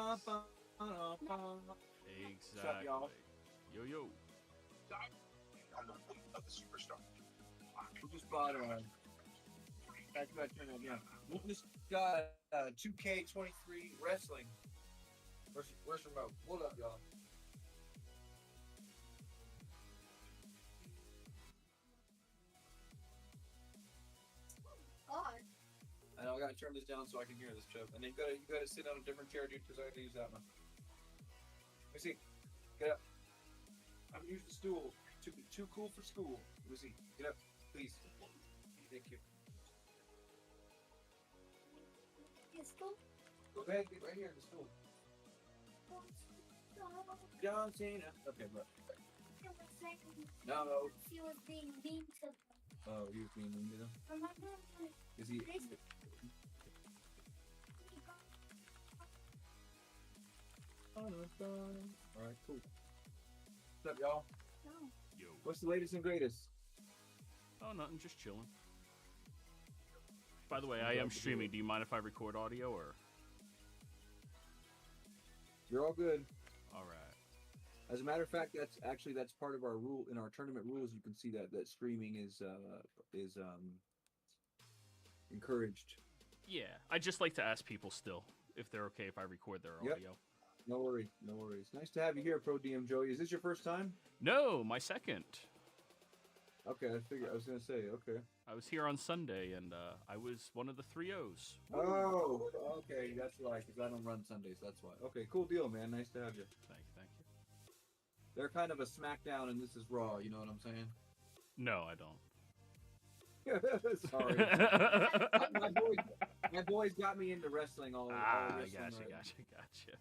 What's up, y'all? Yo, yo. I'm the queen of the superstar. We just bought that's what I turned on. Yeah, we just got 2K23 wrestling. Where's the remote? Hold up, y'all. I know I gotta turn this down so I can hear this, Chip. And then you gotta sit on a different chair, dude, because I gotta use that one. Let me see. Get up. I'm gonna use the stool. Too cool for school. Let me see. Get up, please. Thank you. Go ahead, get right here in the stool. John Cena. Okay, bro. No. He was being mean to them. Oh, he was being mean to them? Is he? Alright, cool. What's up, y'all? No. Yo. What's the latest and greatest? Oh, nothing. Just chilling. By the way, I am streaming. Do you mind if I record audio or? You're all good. All right. As a matter of fact, that's part of our rule in our tournament rules. You can see that streaming is encouraged. Yeah, I just like to ask people still if they're okay if I record their audio. No worries, no worries. Nice to have you here, Pro DM Joey. Is this your first time? No, my second. Okay, I was gonna say, okay. I was here on Sunday, and I was one of the 3-0s. Oh, okay, that's why, because I don't run Sundays, that's why. Okay, cool deal, man. Nice to have you. Thank you. They're kind of a SmackDown, and this is Raw, you know what I'm saying? No, I don't. Sorry. my boys got me into wrestling all I wrestling. gotcha.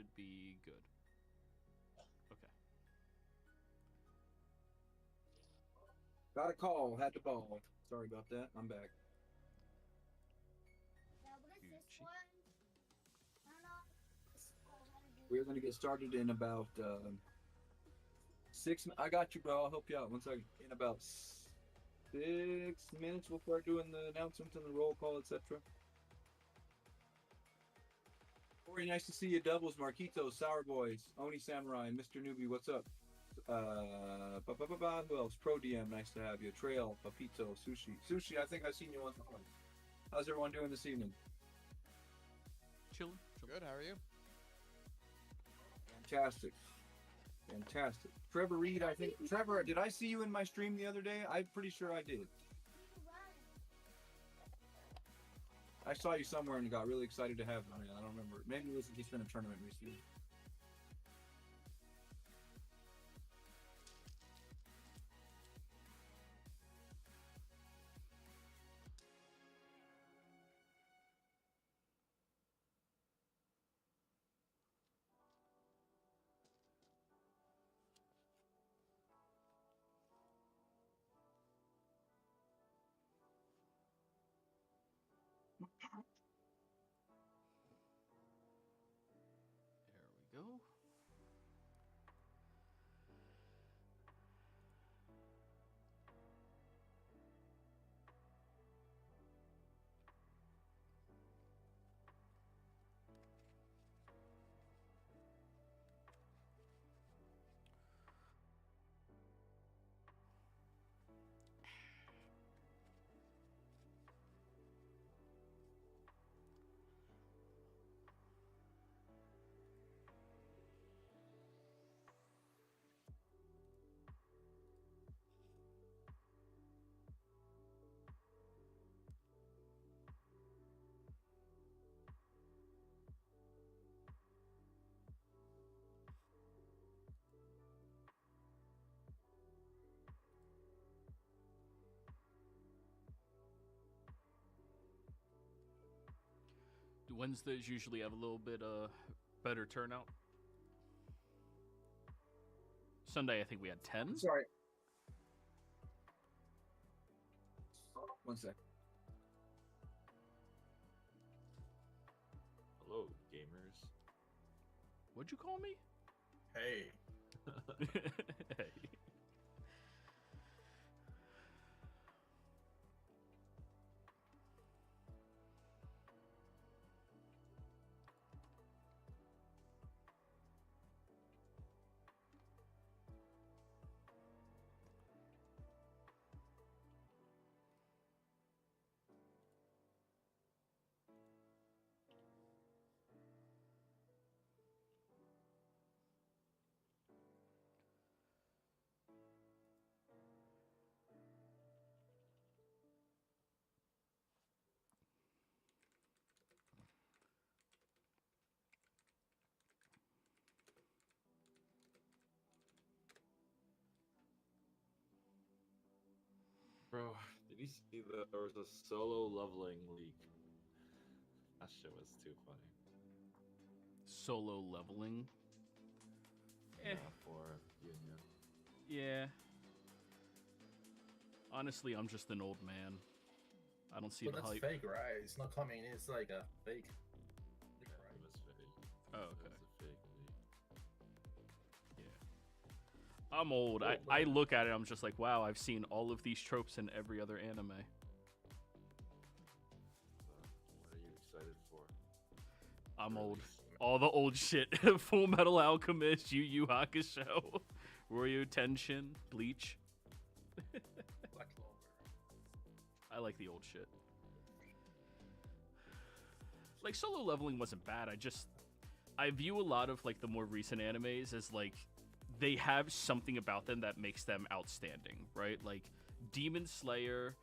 should be good. Okay. Got a call. Had to ball. Sorry about that. I'm back. Gucci. We're gonna get started in about 6. I got you, bro. I'll help you out. 1 second. In about 6 minutes, we'll start doing the announcements and the roll call, etc. Corey, nice to see you. Doubles, Marquitos, Sour Boys, Oni Samurai, Mr. Newbie, what's up? Who else? Pro DM, nice to have you. Trail, Papito, Sushi, I think I've seen you once before. How's everyone doing this evening? Chilling. Good, how are you? Fantastic. Trevor Reed, I think. Trevor, did I see you in my stream the other day? I'm pretty sure I did. I saw you somewhere and got really excited to have you, man. I don't remember. Maybe it was he's been a tournament recently. There we go. Wednesdays usually have a little bit better turnout. Sunday, I think we had 10. Sorry. 1 sec. Hello, gamers. What'd you call me? Hey. Hey. Bro, did you see that there was a solo leveling leak? That shit was too funny. Solo leveling. Yeah, for Union. Yeah. Honestly, I'm just an old man. I don't see But the that's hype. fake, right? It's not coming. It's like a fake. Yeah, it was fake. Oh, It okay. was a fake leak. Yeah. I'm old. Oh, I man. look at it, I'm just like, wow, I've seen all of these tropes in every other anime. So, what are you excited for? I'm old. Release? All the old shit. Full Metal Alchemist, Yu Yu Hakusho, Ryo Tenshin, Bleach. Black Clover. I like the old shit. Like, solo leveling wasn't bad. I view a lot of, like, the more recent animes as, like, they have something about them that makes them outstanding, right? Like, Demon Slayer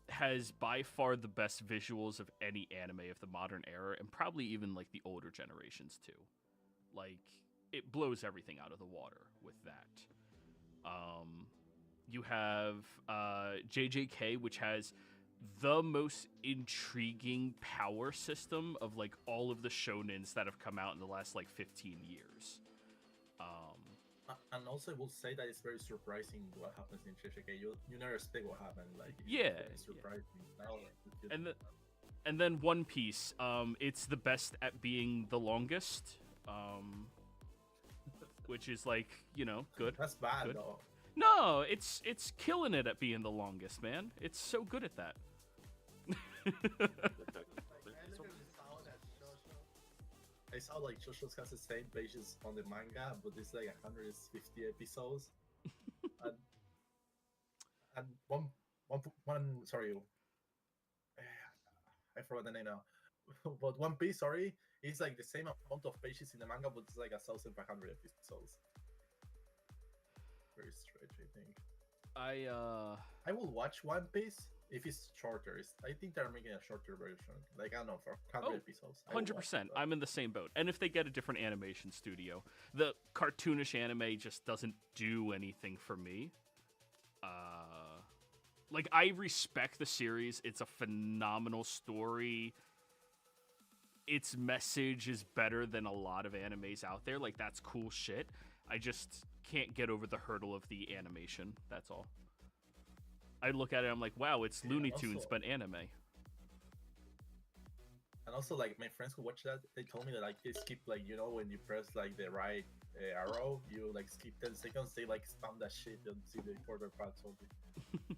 has by far the best visuals of any anime of the modern era, and probably even, like, the older generations, too. Like, it blows everything out of the water with that. You have JJK, which has the most intriguing power system of like all of the shonens that have come out in the last like 15 years. And also, I will say that it's very surprising what happens in Shishike. You never expect what happened. Like, Yeah, it's surprising. And then One Piece, it's the best at being the longest, which is like, you know, good. That's bad good. though. No, it's killing it at being the longest, man. It's so good at that. I saw like JoJo's has the same pages on the manga, but it's like 150 episodes. and one sorry, I forgot the name now. But One Piece, sorry, it's like the same amount of pages in the manga, but it's like 1,500 episodes. Very strange, I think. I will watch One Piece if it's shorter. I think they're making a shorter version. Like, I don't know, for 100 episodes. 100%. I'm in the same boat. And if they get a different animation studio, the cartoonish anime just doesn't do anything for me. Like, I respect the series. It's a phenomenal story. Its message is better than a lot of animes out there. Like, that's cool shit. I just can't get over the hurdle of the animation. That's all. I look at it, I'm like, wow, it's Looney Tunes, also, but anime. And also, like, my friends who watch that, they told me that, like, they skip, like, you know, when you press, like, the right arrow, you, like, skip 10 seconds, they, like, spam that shit and see the further parts of it.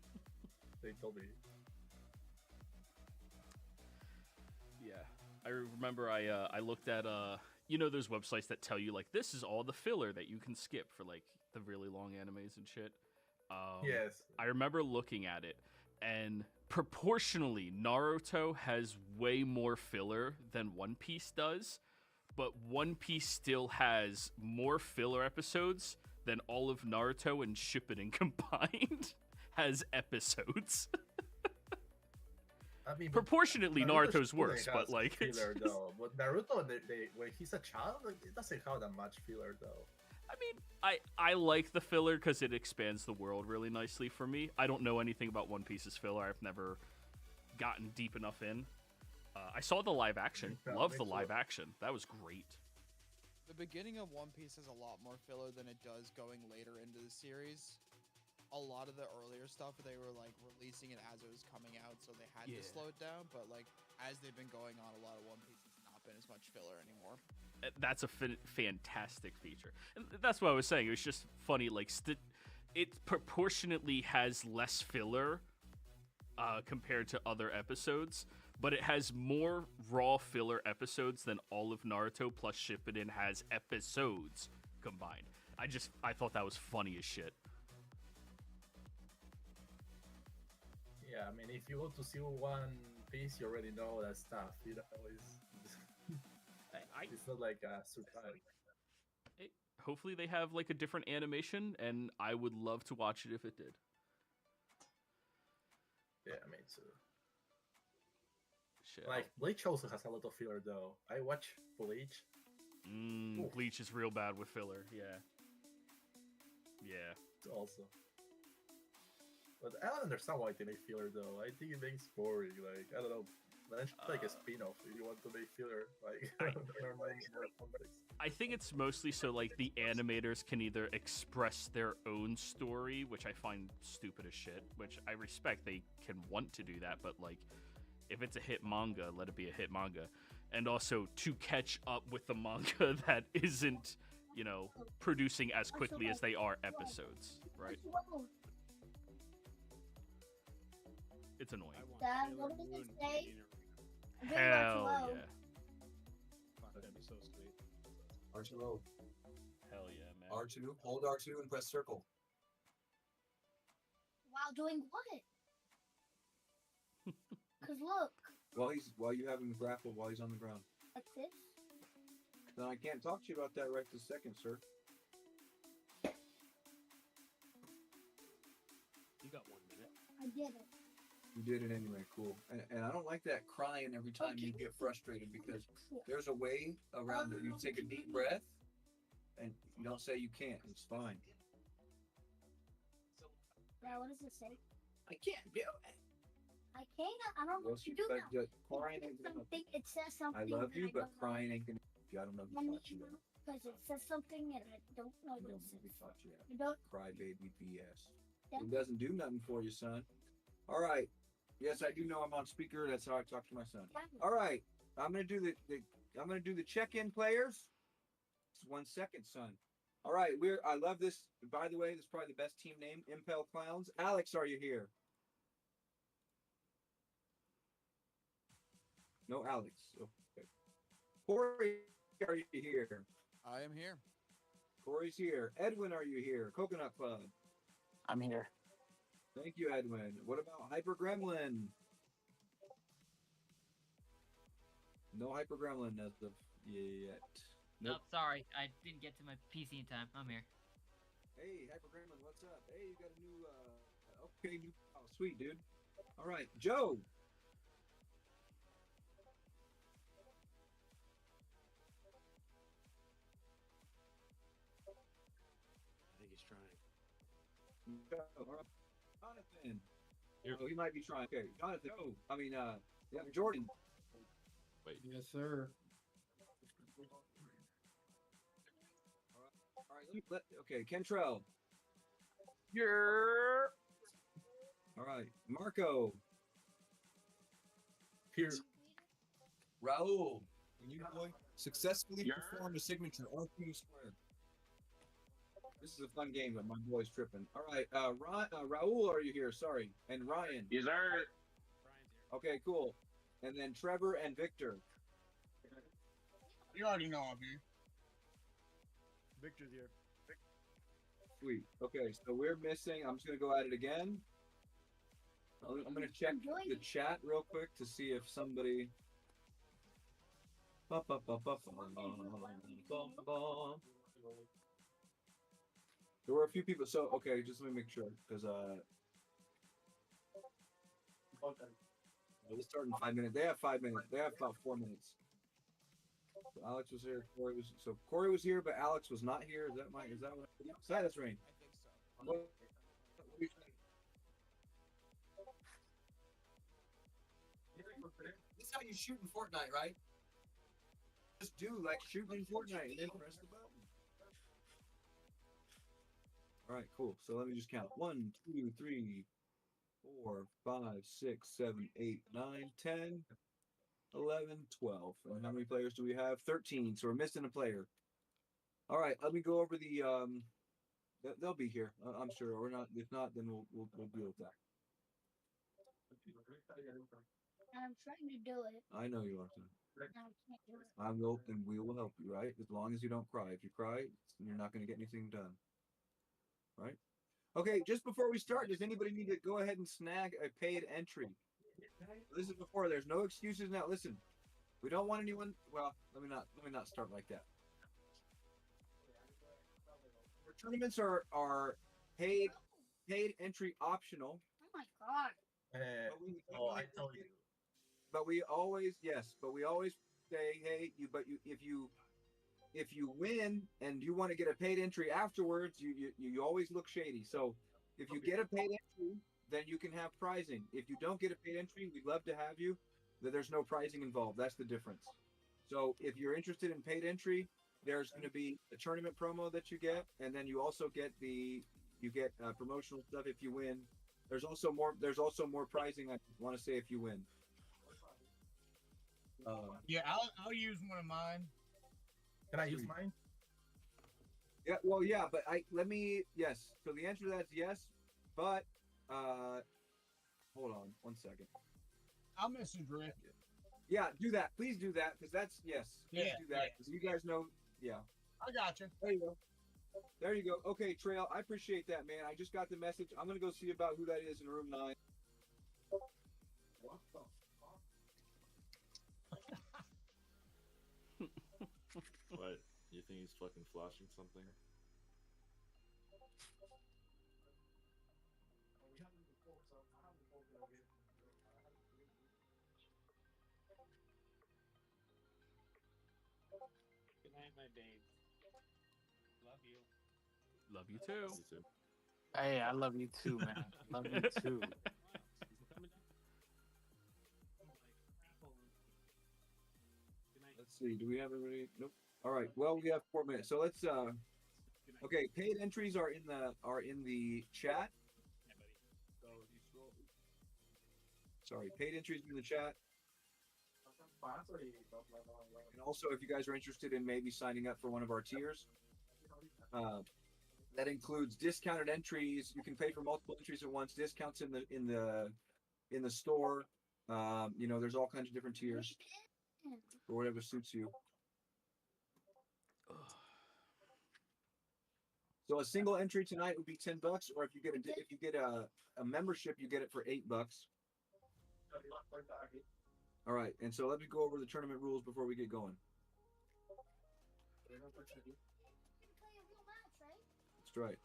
They told me. Yeah. I remember I looked at, you know, those websites that tell you, like, this is all the filler that you can skip for, like, the really long animes and shit. Yes. I remember looking at it, and proportionally, Naruto has way more filler than One Piece does, but One Piece still has more filler episodes than all of Naruto and Shippuden combined has episodes. I mean, proportionately, Naruto's worse, but like filler though. But Naruto, when he's a child, like, it doesn't have that much filler though. I mean, I like the filler because it expands the world really nicely for me. I don't know anything about One Piece's filler. I've never gotten deep enough in. I saw the live action. Love the live action. That was great. The beginning of One Piece has a lot more filler than it does going later into the series. A lot of the earlier stuff, they were like releasing it as it was coming out, so they had to slow it down. But like as they've been going on, a lot of One Piece has not been as much filler anymore. That's a fantastic feature, and that's what I was saying. It was just funny. Like it proportionately has less filler compared to other episodes, but it has more raw filler episodes than all of Naruto plus Shippuden has episodes combined. I thought that was funny as shit. Yeah, I mean, if you go to see One Piece, you already know that stuff. You know, it's not like a surprise. Hopefully they have like a different animation, and I would love to watch it if it did. Yeah, me too. Shit. Like, Bleach also has a lot of filler though. I watch Bleach. Bleach is real bad with filler. Yeah. Also. But I don't understand why they make filler though. I think it makes boring. Like, I don't know. That's like a spin-off if you want to make filler. Like, I think it's mostly so like the animators can either express their own story, which I find stupid as shit, which I respect. They can want to do that, but like if it's a hit manga, let it be a hit manga. And also to catch up with the manga that isn't, you know, producing as quickly as they are episodes, right? It's annoying. Dad, what did you say? Hell yeah. That'd be so sweet. R2O. Hell yeah, man. R2, hold R2 and press circle. While doing what? Cause look. While you have him grappled while he's on the ground. Like this? Then I can't talk to you about that right this second, sir. You got 1 minute. I did it. You did it anyway, cool. And I don't like that crying every time you get frustrated, because there's a way around it. You take a deep breath and you don't say you can't. It's fine. Dad, what does it say? I can't do it. I can't. I don't know what to do but now. crying It ain't says gonna help you. something. It says I something. love that you, I but don't know. crying ain't gonna help you. I don't know I who need taught you to that. know because it says something and I don't know I what don't it know says. who taught you that. I don't. Crybaby BS. That- It doesn't do nothing for you, son. All right. Yes, I do know I'm on speaker. That's how I talk to my son. All right. I'm gonna do the check-in players. It's 1 second, son. All right. I love this. By the way, this is probably the best team name, Impel Clowns. Alex, are you here? No, Alex. Okay. Corey, are you here? I am here. Corey's here. Edwin, are you here? Coconut Club. I'm here. Thank you, Edwin. What about Hyper Gremlin? No Hyper Gremlin as of yet. Nope. Oh, sorry, I didn't get to my PC in time. I'm here. Hey, Hyper Gremlin, what's up? Hey, you got a new, new. Oh, sweet, dude. All right, Joe. I think he's trying. All right. Jonathan. Here. Oh, he might be trying. Okay, Jonathan. Oh, yeah, Jordan. Wait. Yes, sir. All right, okay, Kentrell. Yeah. All right, Marco. Here. Raul. And you, boy, successfully performed a signature on Team Square. This is a fun game, but my boy's tripping. All right, Raul, are you here? Sorry. And Ryan. Yes, sir. Okay, cool. And then Trevor and Victor. You already know I'm here. Victor's here. Sweet. Okay, so we're missing. I'm just going to go at it again. I'm going to check the chat real quick to see if somebody. There were a few people. So, okay, just let me make sure. Because, we'll start in 5 minutes. They have 5 minutes. They have about 4 minutes. So Alex was here. Corey was here, but Alex was not here. Is that what? Silas Rain. I think so. What do you think? This is how you shoot in Fortnite, right? Just do like shooting in Fortnite and then press the button. All right, cool. So let me just count. 1, 2, 3, 4, 5, 6, 7, 8, 9, 10, 11, 12. And how many players do we have? 13. So we're missing a player. All right, let me go over the. They'll be here, I'm sure. Or not. If not, then we'll deal with that. I'm trying to do it. I know you are, son. And I can't do it. I will, and we will help you, right? As long as you don't cry. If you cry, you're not going to get anything done. Right? Okay, just before we start, does anybody need to go ahead and snag a paid entry? This is before. There's no excuses now. Listen, we don't want anyone. Well, let me not start like that. Our tournaments are paid entry optional. Oh my god. I told you. But we always say, hey, if you win and you want to get a paid entry afterwards, you always look shady. So if you get a paid entry, then you can have prizing. If you don't get a paid entry, we'd love to have you. There's no prizing involved. That's the difference. So if you're interested in paid entry, there's going to be a tournament promo that you get, and then you also get promotional stuff if you win. There's also more prizing. I want to say if you win. Yeah, I'll use one of mine. Can I use mine? Yeah, well, yeah, but yes. So the answer to that is yes, but hold on 1 second. I'll message Rick. Yeah, do that. Please do that, because that's yes. Please Yeah, do that, because you guys know. Yeah. I got you. There you go. There you go. Okay, Trail, I appreciate that, man. I just got the message. I'm gonna go see about who that is in room 9. What the fuck? What? You think he's fucking flashing something? Good night, my babe. Love you. Love you too. You too. Hey, I love you too, man. Love you too. Let's see. Do we have everybody? Nope. All right. Well, we have 4 minutes. So let's. Okay. Paid entries are in the chat. So you scroll. Sorry, paid entries in the chat. And also, if you guys are interested in maybe signing up for one of our tiers, that includes discounted entries. You can pay for multiple entries at once. Discounts in the store. There's all kinds of different tiers for whatever suits you. So a single entry tonight would be $10, or if you get a membership, you get it for $8. All right, and so let me go over the tournament rules before we get going. That's right.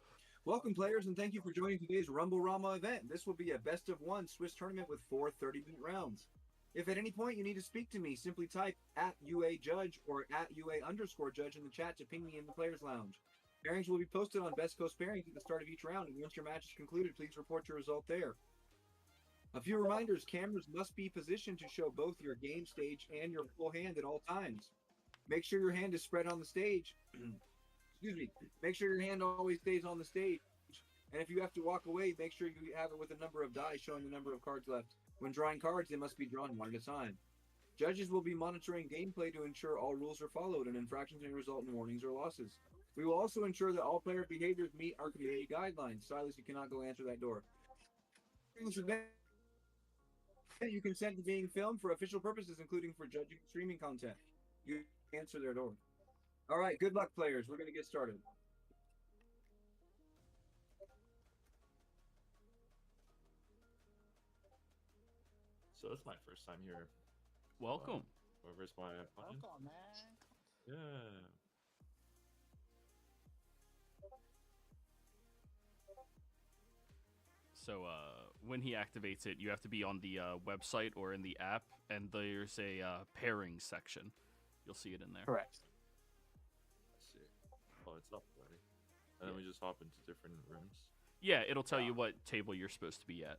Welcome, players, and thank you for joining today's Rumble Rama event. This will be a best-of-1 Swiss tournament with 4 30-minute rounds. If at any point you need to speak to me, simply type @UAJudge or @UA_judge in the chat to ping me in the Players Lounge. Pairings will be posted on Best Coast Pairings at the start of each round, and once your match is concluded, please report your result there. A few reminders: cameras must be positioned to show both your game stage and your full hand at all times. Make sure your hand is spread on the stage. Excuse me. Make sure your hand always stays on the stage. And if you have to walk away, make sure you have it with a number of dice showing the number of cards left. When drawing cards, they must be drawn one at a time. Judges will be monitoring gameplay to ensure all rules are followed and infractions may result in warnings or losses. We will also ensure that all player behaviors meet our community guidelines. Silas, you cannot go answer that door. You consent to being filmed for official purposes, including for judging and streaming content. You answer their door. All right, good luck, players. We're going to get started. So it's my first time here. Welcome. Whoever's my opponent. Welcome, man. Yeah. So when he activates it, you have to be on the website or in the app, and there's a pairing section. You'll see it in there. Correct. Let's see. Oh, it's up already. And then we just hop into different rooms. Yeah, it'll tell you what table you're supposed to be at.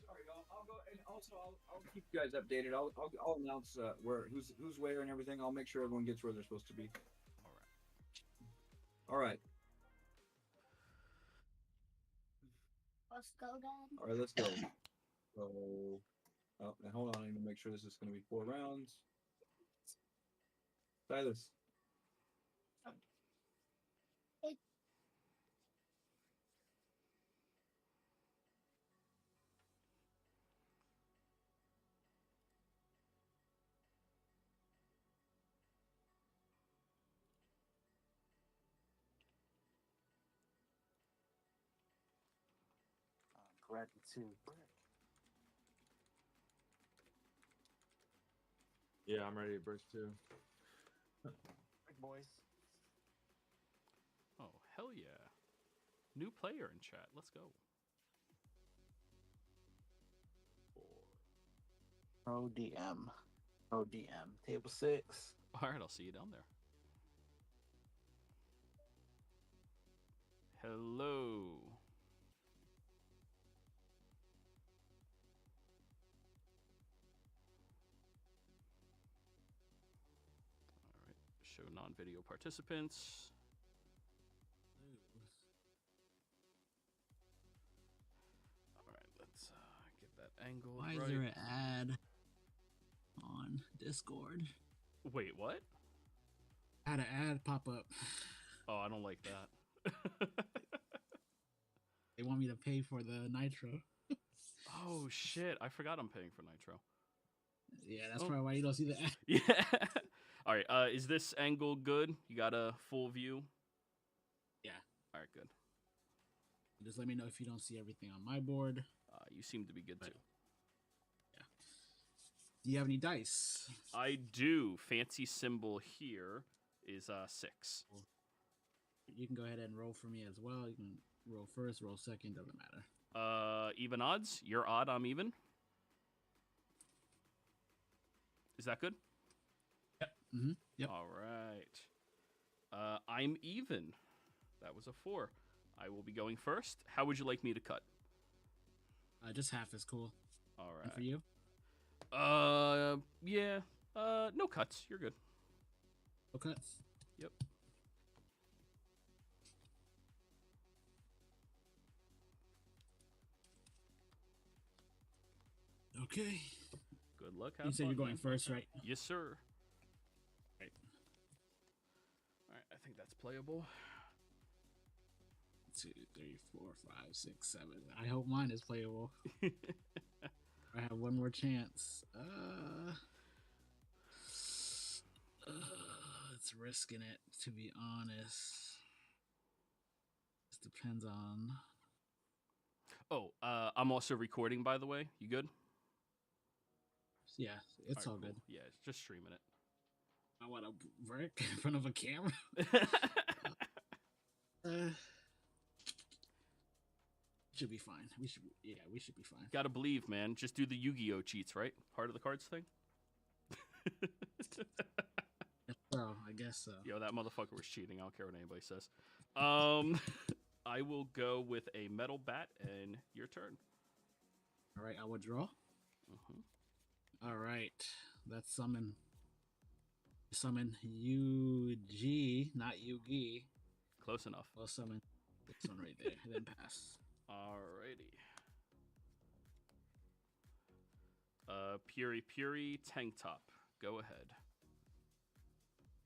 Sorry, I'll go, and also I'll keep you guys updated. I'll announce who's where and everything. I'll make sure everyone gets where they're supposed to be. All right. Let's go, Dad. All right, let's go. So, and hold on, I need to make sure this is going to be 4 rounds. Silas. Gratitude. Yeah, I'm ready to burst too. Big boys. Oh, hell yeah. New player in chat. Let's go. ODM. ODM. Table 6. All right, I'll see you down there. Hello. All right, show non-video participants. All right, let's get that angle. Why right. is there an ad on Discord? Wait, what? I had an ad pop up. Oh, I don't like that. They want me to pay for the Nitro. Oh shit! I forgot I'm paying for Nitro. Yeah, that's probably why you don't see the ad. Yeah. All right. Is this angle good? You got a full view? Yeah. All right. Good. Just let me know if you don't see everything on my board. You seem to be good too. Yeah. Do you have any dice? I do. Fancy symbol here is 6. You can go ahead and roll for me as well. You can roll first, roll second, doesn't matter. Even odds? You're odd, I'm even. Is that good? Yep. Mm-hmm. Yep. All right. I'm even. That was a 4. I will be going first. How would you like me to cut? Just half is cool. All right. And for you? Yeah. No cuts. You're good. No cuts. Yep. Okay. Good luck. You Have said fun, you're going man. first, right? Yes, sir. Right. All right. I think that's playable. 2, 3, 4, 5, 6, 7. I hope mine is playable. I have one more chance. It's risking it, to be honest. Just depends on. Oh, I'm also recording, by the way. You good? Yeah, it's all cool. good. Yeah, it's just streaming it. I want to work in front of a camera. Should be fine. We should be fine. Gotta believe, man. Just do the Yu-Gi-Oh cheats, right? Heart of the cards thing. So I guess so. Yo, that motherfucker was cheating. I don't care what anybody says. I will go with a metal bat, and your turn. All right, I will draw. All right, let's summon. Summon UG, not Yugi. Close enough. I'll summon this one right there, and then pass. Alrighty. Puri tank top. Go ahead.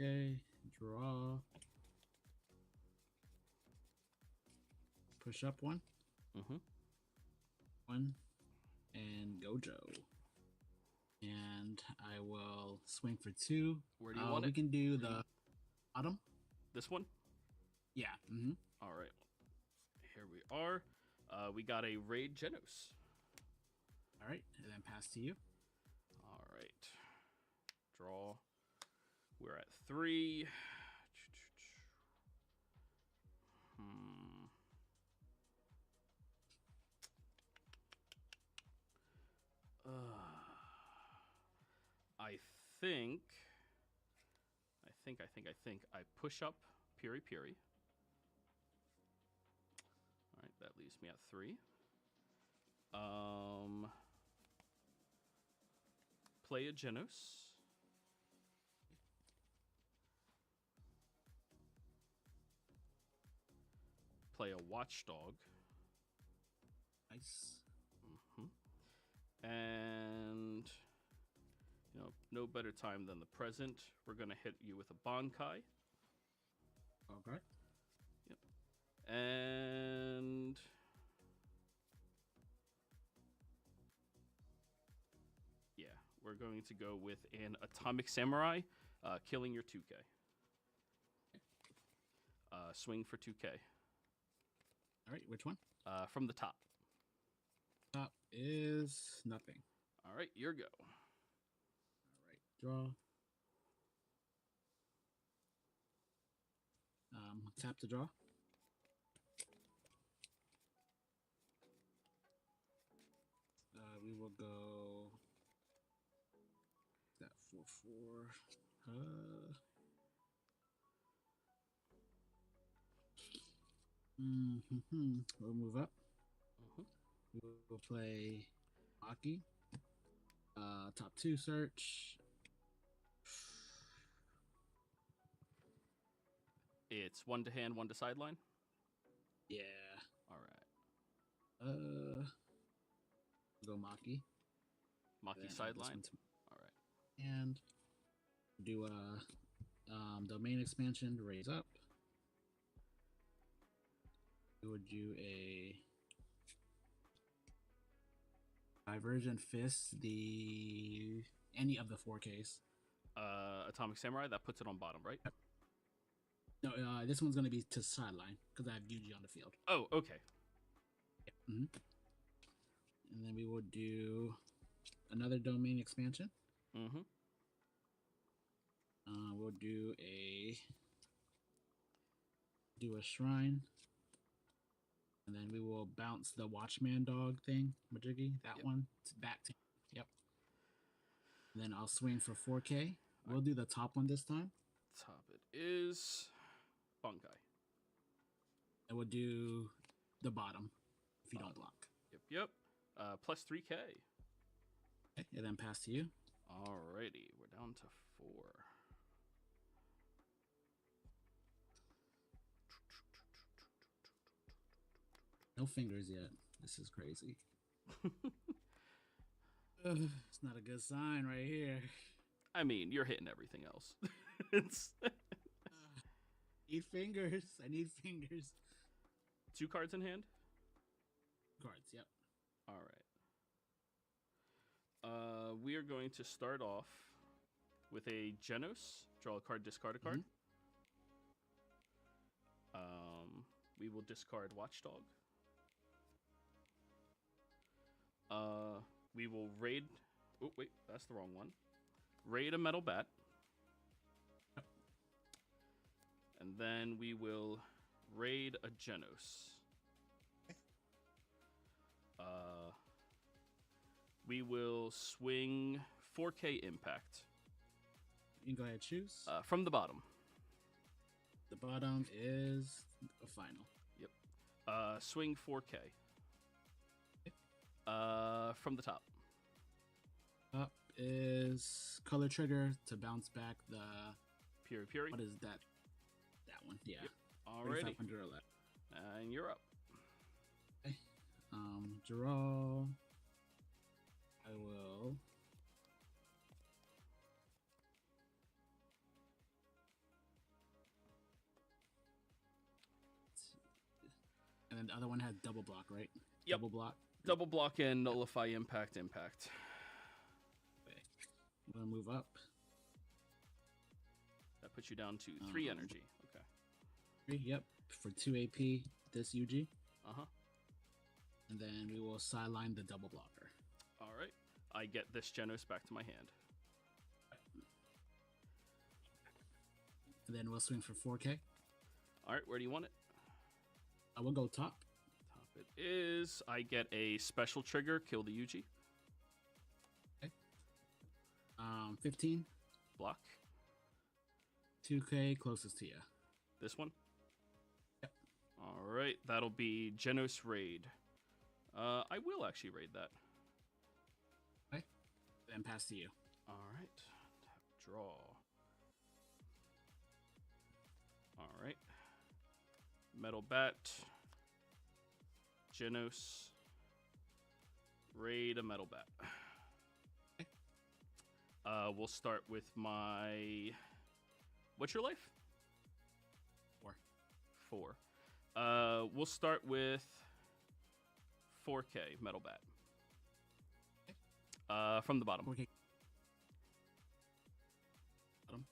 Okay, draw. Push up one. One. And Gojo. And I will swing for 2. Where do you want it? We can do the bottom. This one? Yeah. All right. Here we are. We got a Raid Genos. All right, and then pass to you. All right. Draw. We're at 3. I think I push up Puri. All right, that leaves me at 3. Play a Genos. Play a Watchdog. Nice. And no better time than the present. We're gonna hit you with a Bankai. Okay. Yep. And yeah, we're going to go with an Atomic Samurai, killing your 2K. Swing for 2K. All right, which one? From the top. Top is nothing. All right, your go. All right, draw. Tap to draw. We will go that 4/4. We'll move up. We will play Aki. Top 2 search. It's 1 to hand, 1 to sideline. Yeah. All right. Go Maki. Maki sideline. All right. And do a domain expansion to raise up. We would do a Divergent Fist, any of the 4Ks. Atomic Samurai, that puts it on bottom, right? No, this one's going to be to sideline because I have Yuji on the field. Oh, okay. Yeah. And then we will do another domain expansion. We'll do a shrine. And then we will bounce the Watchman dog thing, Majigi, that one, back to, yep. And then I'll swing for 4K. We'll do the top one this time. Top it is Bankai. And we'll do the bottom if you don't block. Yep. Plus 3K. Okay, and then pass to you. Alrighty, we're down to 4. No fingers yet. This is crazy. It's not a good sign right here. I mean, you're hitting everything else. It's Need fingers. I need fingers. 2 cards in hand? Cards, yep. All right. We are going to start off with a Genos. Draw a card, discard a card. We will discard Watchdog. We will raid. Oh, wait, that's the wrong one. Raid a Metal Bat. And then we will raid a Genos. We will swing 4K Impact. You can go ahead and choose. From the bottom. The bottom is a final. Yep. Swing 4K. From the top. Up is color trigger to bounce back the Puri. What is that? That one, yeah. Yep. Alrighty. 500 or less. And you're up. Okay. Draw. I will. And then the other one had double block, right? Yep. Double block. Double block and nullify impact. Okay. I'm gonna move up. That puts you down to 3 energy. Okay. 3, yep. For 2 AP, this UG. Uh-huh. And then we will sideline the double blocker. All right. I get this Genos back to my hand. And then we'll swing for 4K. All right. Where do you want it? I will go top. Top it is. I get a special trigger. Kill the UG. Okay. 15. Block. 2K closest to you. This one? Yep. All right. That'll be Genos Raid. I will actually raid that. Okay. Then pass to you. All right. Tap, draw. All right. Metal Bat. Genos. Raid a Metal Bat. Okay. We'll start with my... What's your life? 4. We'll start with 4K Metal Bat. Okay. From the bottom. 4K. Bottom.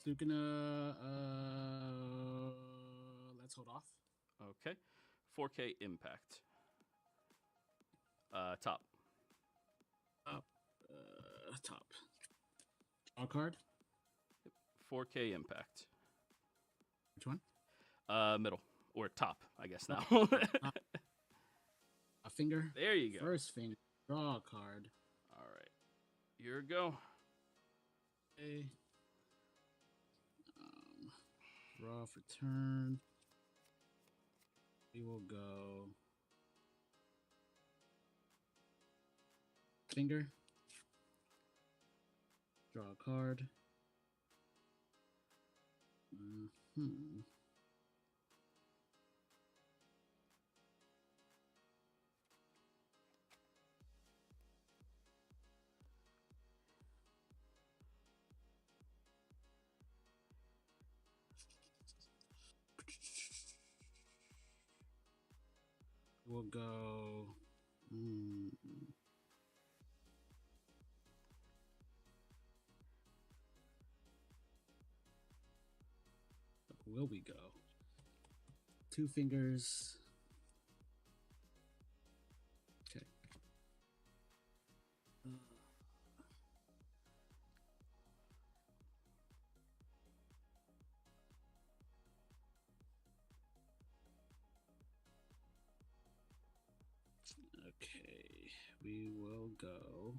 So gonna let's hold off. Okay. 4K Impact. Top. Up. Top. Draw card. 4K Impact. Which one? Middle. Or top, I guess now. A finger. There you go. First finger. Draw a card. All right. Here we go. Okay. Draw for turn. We will go finger. Draw a card. We'll go. Will we go? 2 fingers. Okay. Okay, we will go.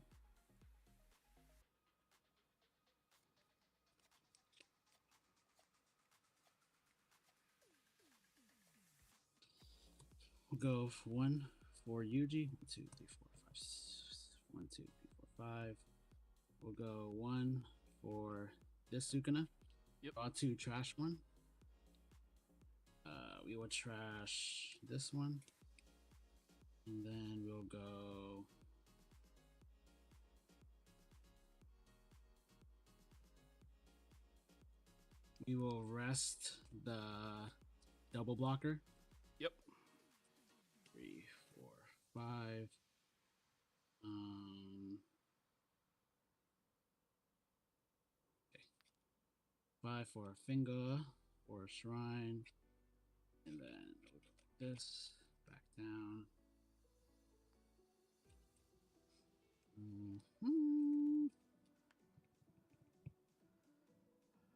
We'll go for 1 for UG. 1, 2, 3, 4, 5. 1, 2, 3, 4, 5. We'll go 1 for this Sukuna. Yep. Draw 2, trash 1. We will trash this one. And then we'll go... We will rest the double blocker. Yep. 3, 4, 5. 5 for a finger or a shrine. And then we'll go like this. Back down.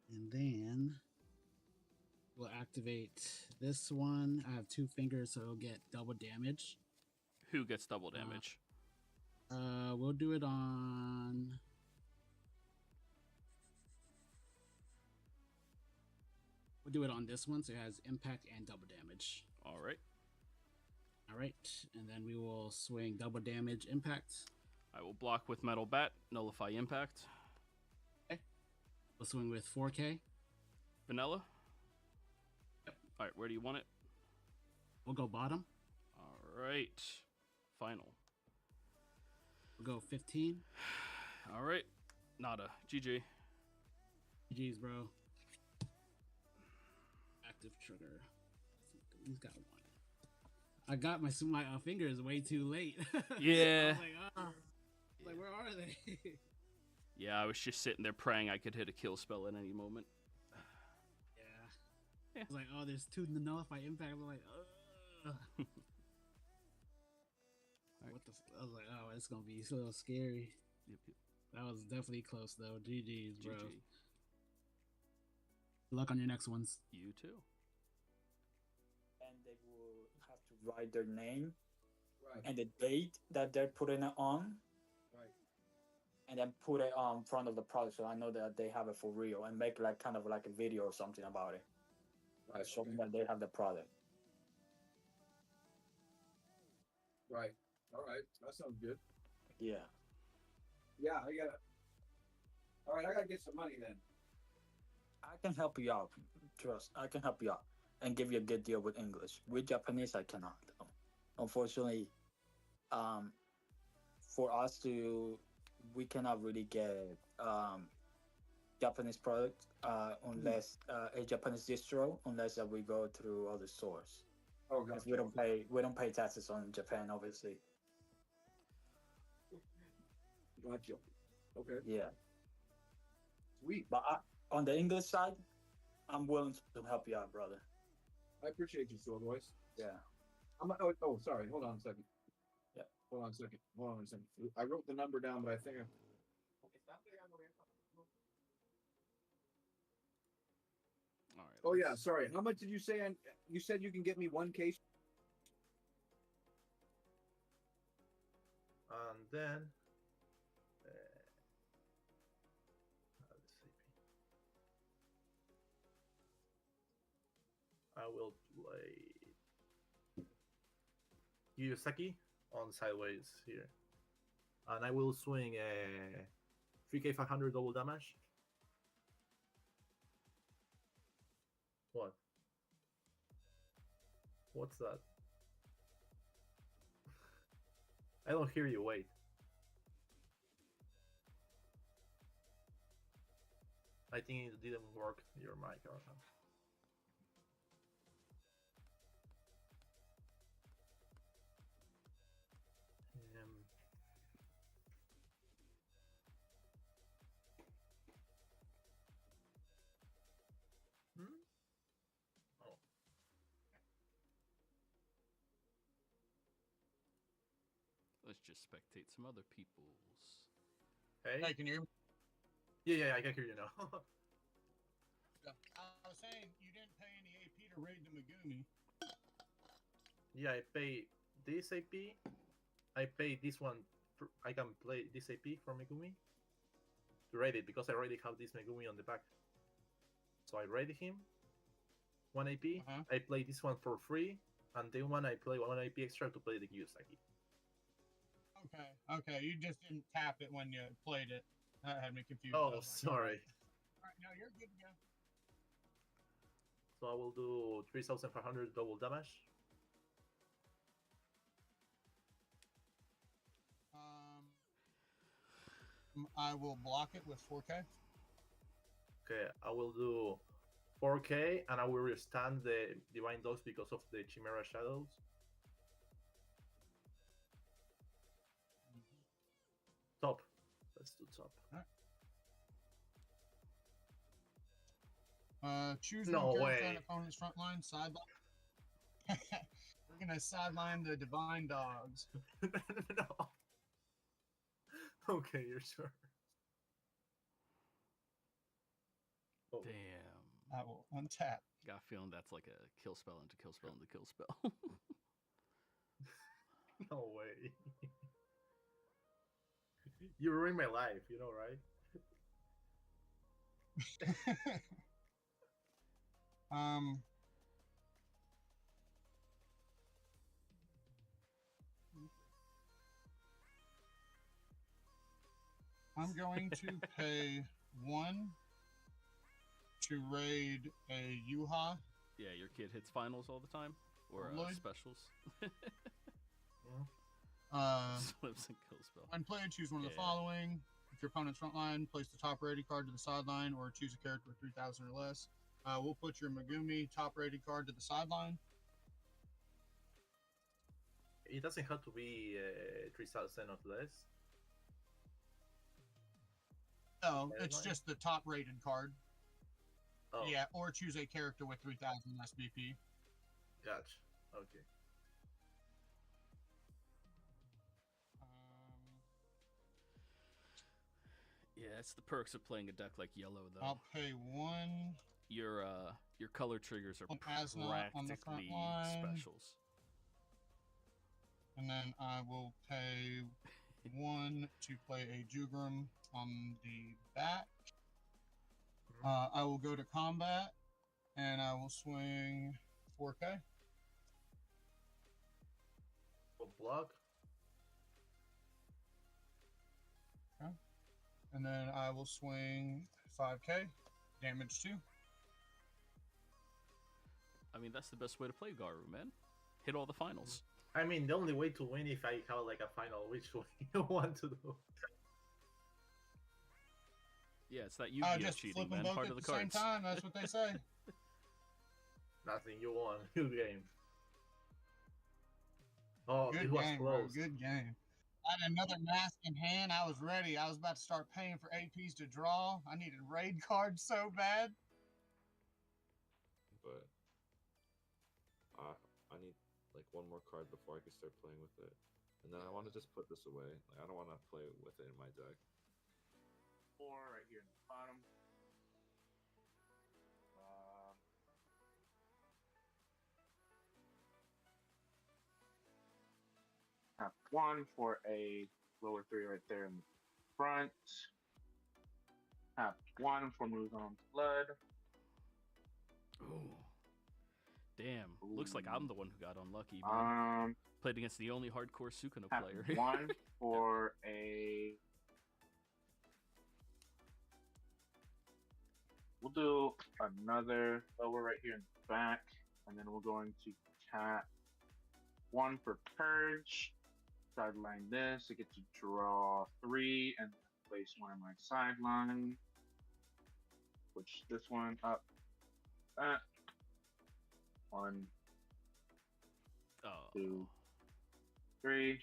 And then we'll activate this one. I have 2 fingers, so it'll get double damage. Who gets double damage? We'll do it on... We'll do it on this one, so it has impact and double damage. All right. All right, and then we will swing double damage impact. I will block with Metal Bat, nullify impact. Okay. We'll swing with 4K. Vanilla? Yep. All right, where do you want it? We'll go bottom. All right. Final. We'll go 15. All right. Nada. GG. GG's, bro. Active trigger. He's got 1. I got my fingers way too late. Yeah. I was like, where are they? Yeah, I was just sitting there praying I could hit a kill spell at any moment. Yeah. I was like, oh, there's 2 to nullify impact. I'm like, what the? I was like, oh, it's gonna be a little scary. Yep. That was definitely close though. GG's, bro. GG. Good luck on your next ones. You too. And they will have to write their name Right. and the date that they're putting it on, Right. and then put it on front of the product, so I know that they have it for real, and make like kind of like a video or something about it, Right. showing that they have the product. Right. All right. That sounds good. Yeah. Yeah, I gotta. All right, I gotta get some money then. I can help you out. Trust, I can help you out and give you a good deal with English. With Japanese, I cannot. Unfortunately, for us to, we cannot really get Japanese product unless a Japanese distro, unless we go through other stores. Oh, Because gotcha. we don't pay taxes on Japan, obviously. Gotcha. Okay. Yeah. Sweet. But on the English side, I'm willing to help you out, brother. I appreciate you, Sword Voice. Yeah. Oh, sorry. Hold on a second. Yeah. Hold on a second. I wrote the number down, but I think All right. Oh yeah, sorry. How much did you say? You said you can get me 1 case. And then I will play Yusaki on sideways here, and I will swing a 3K 500 double damage. What? What's that? I don't hear you. Wait. I think it didn't work, your mic or something. Oh. Let's just spectate some other people's. Hey. Hey, can you hear me? Yeah, I can hear you now. I was saying you didn't pay any AP to raid the Megumi. Yeah, I pay this AP. I pay this one. I can play this AP for Megumi to raid it because I already have this Megumi on the back. So I raid him 1 AP. I play this one for free, and then I play 1 AP extra to play the Yusaki. Okay, you just didn't tap it when you played it. That had me confused. Oh, I was like, sorry. all right, no, you're good to go. So I will do 3,500 double damage. I will block it with 4K. Okay, I will do 4K, and I will withstand the Divine Dogs because of the Chimera Shadows. Top. Let's do top. Choose No one character on way. opponent's front line, sideline. We're gonna sideline the Divine Dogs. No. Okay, you're sure. Oh. Damn. I will untap. Got a feeling that's like a kill spell into kill spell into kill spell. No way. You ruined my life, you know, right? I'm going to pay 1 to raid a Yuha. Yeah, your kid hits finals all the time? Or specials? Slips and kill spell. When played, choose one of the following. If your opponent's front line, place the top rated card to the sideline, or choose a character with 3,000 or less. We'll put your Megumi top rated card to the sideline. It doesn't have to be 3,000 or less. No, it's just the top rated card. Oh. Yeah, or choose a character with 3,000 SBP. Gotcha. Okay. Yeah, it's the perks of playing a deck like yellow, though. I'll pay 1. Your color triggers are practically specials. And then I will pay 1 to play a Jugrim on the back. I will go to combat, and I will swing 4K. Will block. Okay. And then I will swing 5K, damage 2. I mean, that's the best way to play Garu, man. Hit all the finals. I mean, the only way to win if I have like a final, which way you want to do. Yeah, it's that Yu-Gi-Oh just cheating, flip them man. both Part at of the the same cards. time. That's what they say. Nothing, you won. Good game. Oh, Good it was game, close. bro. Good game. I had another mask in hand. I was ready. I was about to start paying for APs to draw. I needed raid cards so bad. But I need like one more card before I can start playing with it. And then I want to just put this away. Like, I don't want to play with it in my deck. 4 right here in the bottom. Have 1 for a lower 3 right there in the front. Have 1 for moves on blood. Ooh. Damn. Looks like I'm the one who got unlucky, man. Played against the only hardcore Sukuna player. 1 for a... We'll do another lower right here in the back, and then we're going to tap 1 for Purge. Sideline this. I get to draw 3 and place 1 on my sideline. Push this one up. That. 1, 2, 3.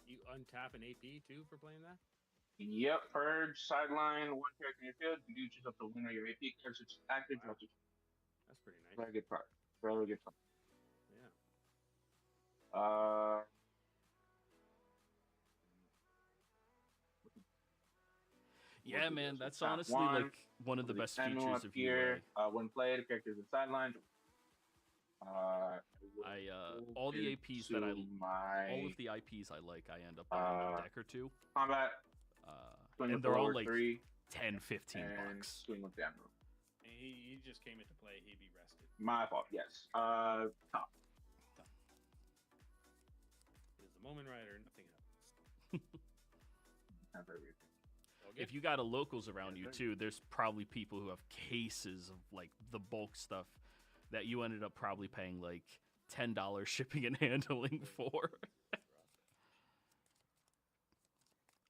You untap an AP too for playing that? Yep, Purge, sideline, 1 character in your field. You do choose up to winner your AP character is active. Wow. That's pretty nice. Very good part. Very good part. Yeah. Yeah, man, that's honestly like one of the best features of here. UA. When played, characters in sideline. All the APs that all of the IPs I like, I end up buying a deck or 2. Combat. And they're all like 3, 10, 15 and bucks. swing with the admiral. And he just came into play. He'd be rested. My fault. Yes. Top. There's a moment rider. Nothing happens. have everything. If you got a locals around you too, there's probably people who have cases of like the bulk stuff that you ended up probably paying like $10 shipping and handling for.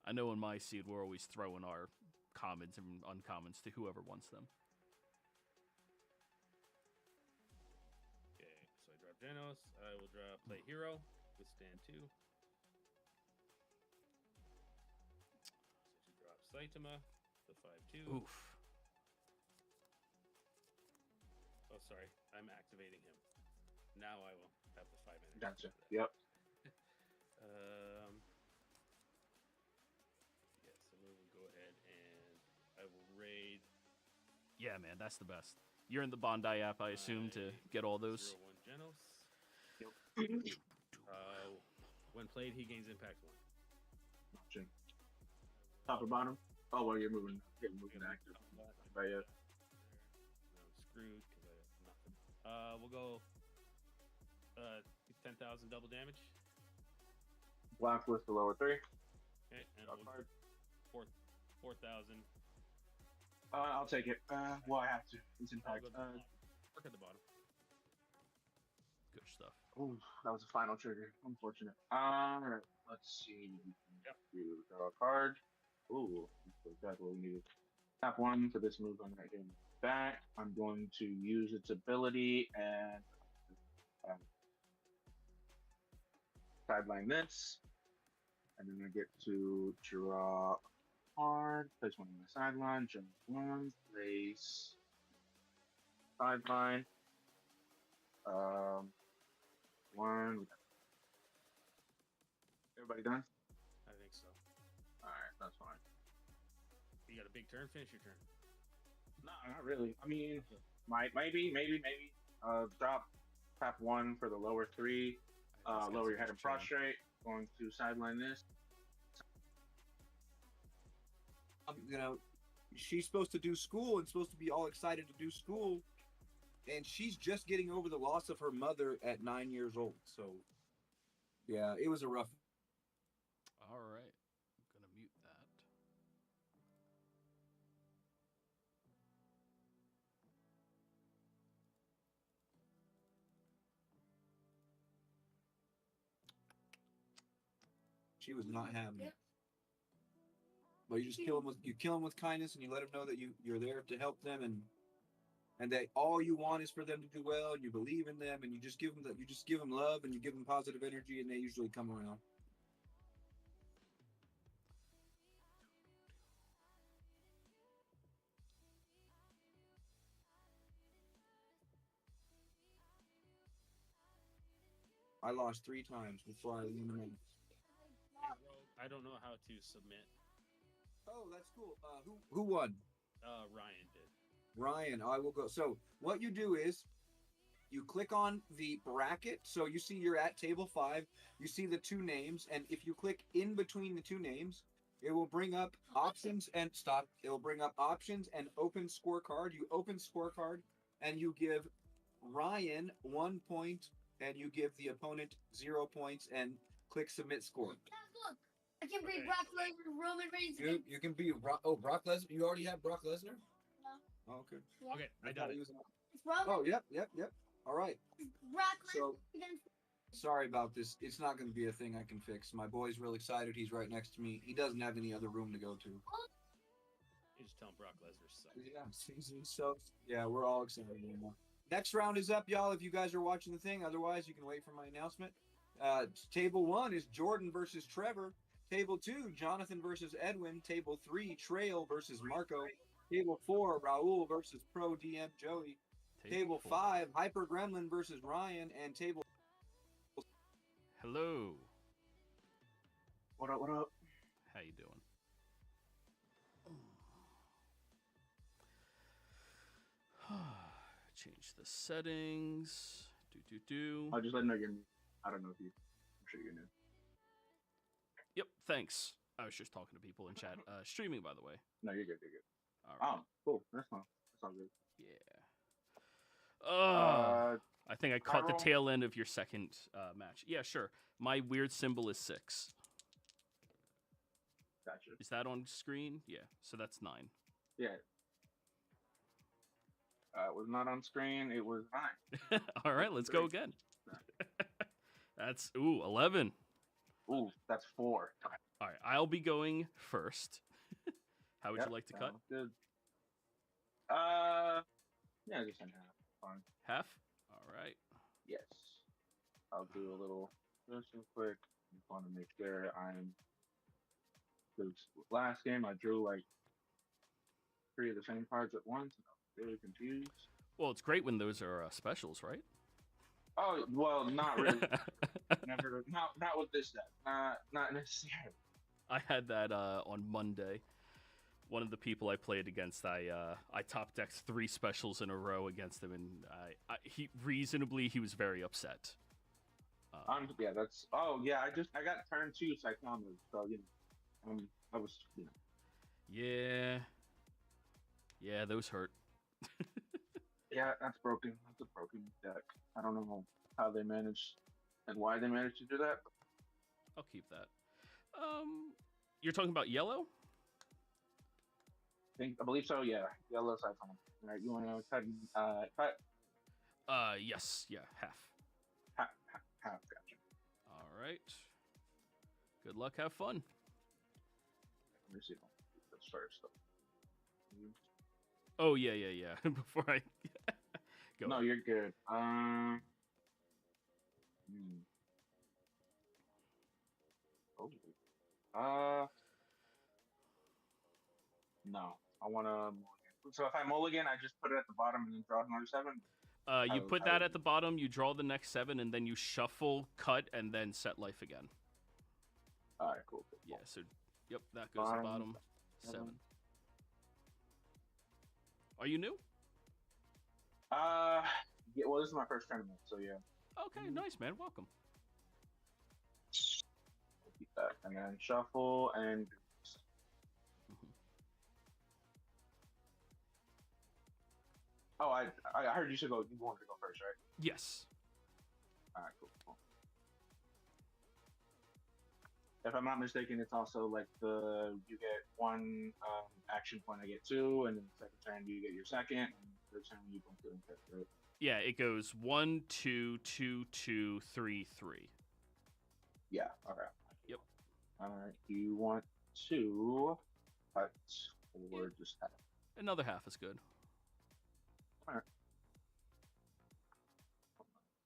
I know in my seed we're always throwing our commons and uncommons to whoever wants them. Okay, so I drop Genos. I will play Hero, withstand 2. So she drops Saitama, the 5/2. Oof. Oh, sorry, I'm activating him. Now I will have the 5 energy. Gotcha. Yep. Yes, and we will go ahead and I will raid. Yeah, man, that's the best. You're in the Bondi app, I assume, to get all those. 0/1 Genos. Yep. When played, he gains impact 1. Gotcha. Top or bottom? Oh, well, you're moving active. Right, yeah. I'm screwed because I have nothing. We'll go 10,000 double damage. Blacklist the lower 3. Okay, and we'll 4,000. I'll take it. Well, I have to. It's impact. Work at the bottom. Good stuff. Ooh, that was a final trigger. Unfortunate. Alright, let's see. You draw a card. Ooh, that's exactly what we needed. Tap 1 for this move on right here. Back. I'm going to use its ability and sideline this. And then I get to draw a card. Place one on my sideline. Jump 1. Place sideline. 1. Everybody done? I think so. Alright, that's fine. You got a big turn? Finish your turn. No, not really. I mean, maybe. Tap 1 for the lower 3. Lower your head and prostrate. Going to sideline this. She's supposed to do school and supposed to be all excited to do school, and she's just getting over the loss of her mother at 9 years old. So, yeah, it was a rough. All right, I'm gonna mute that. She was not having it. But you just kill them with kindness, and you let them know that you're there to help them, and that all you want is for them to do well, and you believe in them, and you just give them love, and you give them positive energy, and they usually come around. I lost 3 times before I eliminated. I don't know how to submit. Oh, that's cool. Who won? Ryan did. Ryan, I will go. So what you do is you click on the bracket. So you see you're at table 5. You see the 2 names, and if you click in between the 2 names, it will bring up options and stop. It will bring up options and open scorecard. You open scorecard, and you give Ryan 1 point, and you give the opponent 0 points, and click submit score. Look, I can beat Brock Lesnar, Roman Reigns. You can be Brock Lesnar. You already have Brock Lesnar? No. Oh, okay. Yeah. Okay, I got it. It's Roman. Oh, yep. All right. Brock Lesnar So, against. sorry about this. It's not going to be a thing I can fix. My boy's real excited. He's right next to me. He doesn't have any other room to go to. You just tell him Brock Lesnar sucks. Yeah, so yeah, we're all excited anymore. Next round is up, y'all. If you guys are watching the thing, otherwise you can wait for my announcement. Table 1 is Jordan versus Trevor. Table 2, Jonathan versus Edwin. Table 3, Trail versus Marco. Table 4, Raul versus Pro DM Joey. Table 5, Hyper Gremlin versus Ryan. And table. Hello. What up? What up? How you doing? Change the settings. I'll just let him know you're new. I don't know if you. I'm sure you're new. Yep, thanks. I was just talking to people in chat. Streaming, by the way. No, you're good. You're good. All right. Oh, cool. That's fine. That's all good. Yeah. I think I caught the Carl? tail end of your second match. Yeah, sure. My weird symbol is 6. Gotcha. Is that on screen? Yeah. So that's 9. Yeah. It was not on screen. It was 9. All right, let's go again. That's 11. Ooh, that's 4. All right, I'll be going first. How would you like to cut? Good. Yeah, just in half. Fine. Half? All right. Yes. I'll do a little just real quick. I just want to make sure I'm. Because last game I drew like 3 of the same cards at once, and I was really confused. Well, it's great when those are specials, right? Oh well, not really. Never. Not with this deck. Not necessarily. I had that on Monday. One of the people I played against, I top decked 3 specials in a row against him, and he was very upset. Yeah, that's. Oh yeah, I got turn 2 Psychometer, so I was. Yeah, those hurt. Yeah, that's broken. That's a broken deck. I don't know how they managed and why they managed to do that. I'll keep that. You're talking about yellow? I believe so. Yeah, yellow Cyclone. All right, you want to cut? Yes. Yeah, half. Half. Gotcha. All right. Good luck. Have fun. Let me see. That's first. Oh yeah. Before I go. No, you're good. No, I want to mulligan. So if I mulligan, I just put it at the bottom and then draw another 7? You put that at the bottom, you draw the next 7, and then you shuffle, cut, and then set life again. All right, cool. Yeah, so, yep, that goes to the bottom. 7. Are you new? Yeah, well, this is my first tournament, so yeah. Okay, nice, man. Welcome. Keep that, and then shuffle and. Oh, I heard you wanted to go first, right? Yes. All right, cool. If I'm not mistaken, it's also like you get 1 action point, I get 2, and then the second turn you get your second, and third turn you don't get it, right? Yeah, it goes 1, 2, 2, 2, 3, 3. Yeah. Okay. Yep. All right. You want to cut or just half? Another half is good. All right.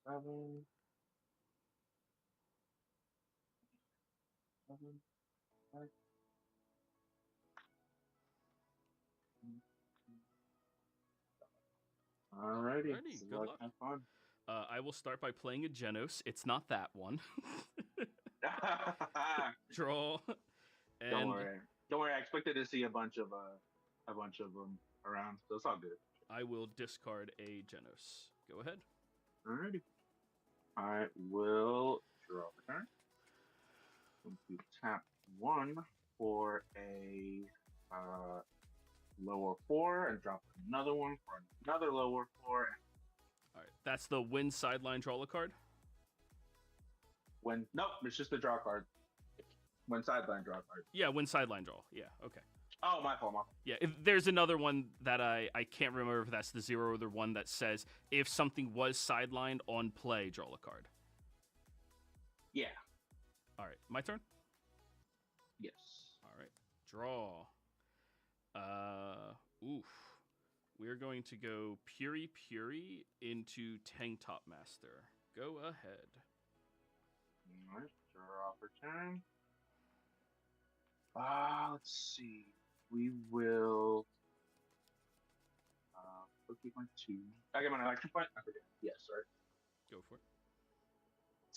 7. 7. Alrighty. Good luck. Have fun. I will start by playing a Genos. It's not that one. Draw. And Don't worry. Don't worry. I expected to see a bunch of them around, so it's all good. I will discard a Genos. Go ahead. Alrighty. I will draw the turn. I'm going to tap 1 for a lower 4 and drop another one for another lower 4. All right, that's the win sideline draw a card. Nope, it's just a draw card. Win sideline draw card. Yeah, win sideline draw. Yeah, okay. Oh, my fault. Yeah, there's another one that I can't remember if that's the 0 or the 1 that says if something was sidelined on play, draw a card. Yeah. All right, my turn? Yes. All right, draw. Oof. We're going to go Puri into Tank Top Master. Go ahead. All right, draw for turn. Let's see. We will. Keep my 2. I get my action point. I forget. Yes, sorry. Go for it.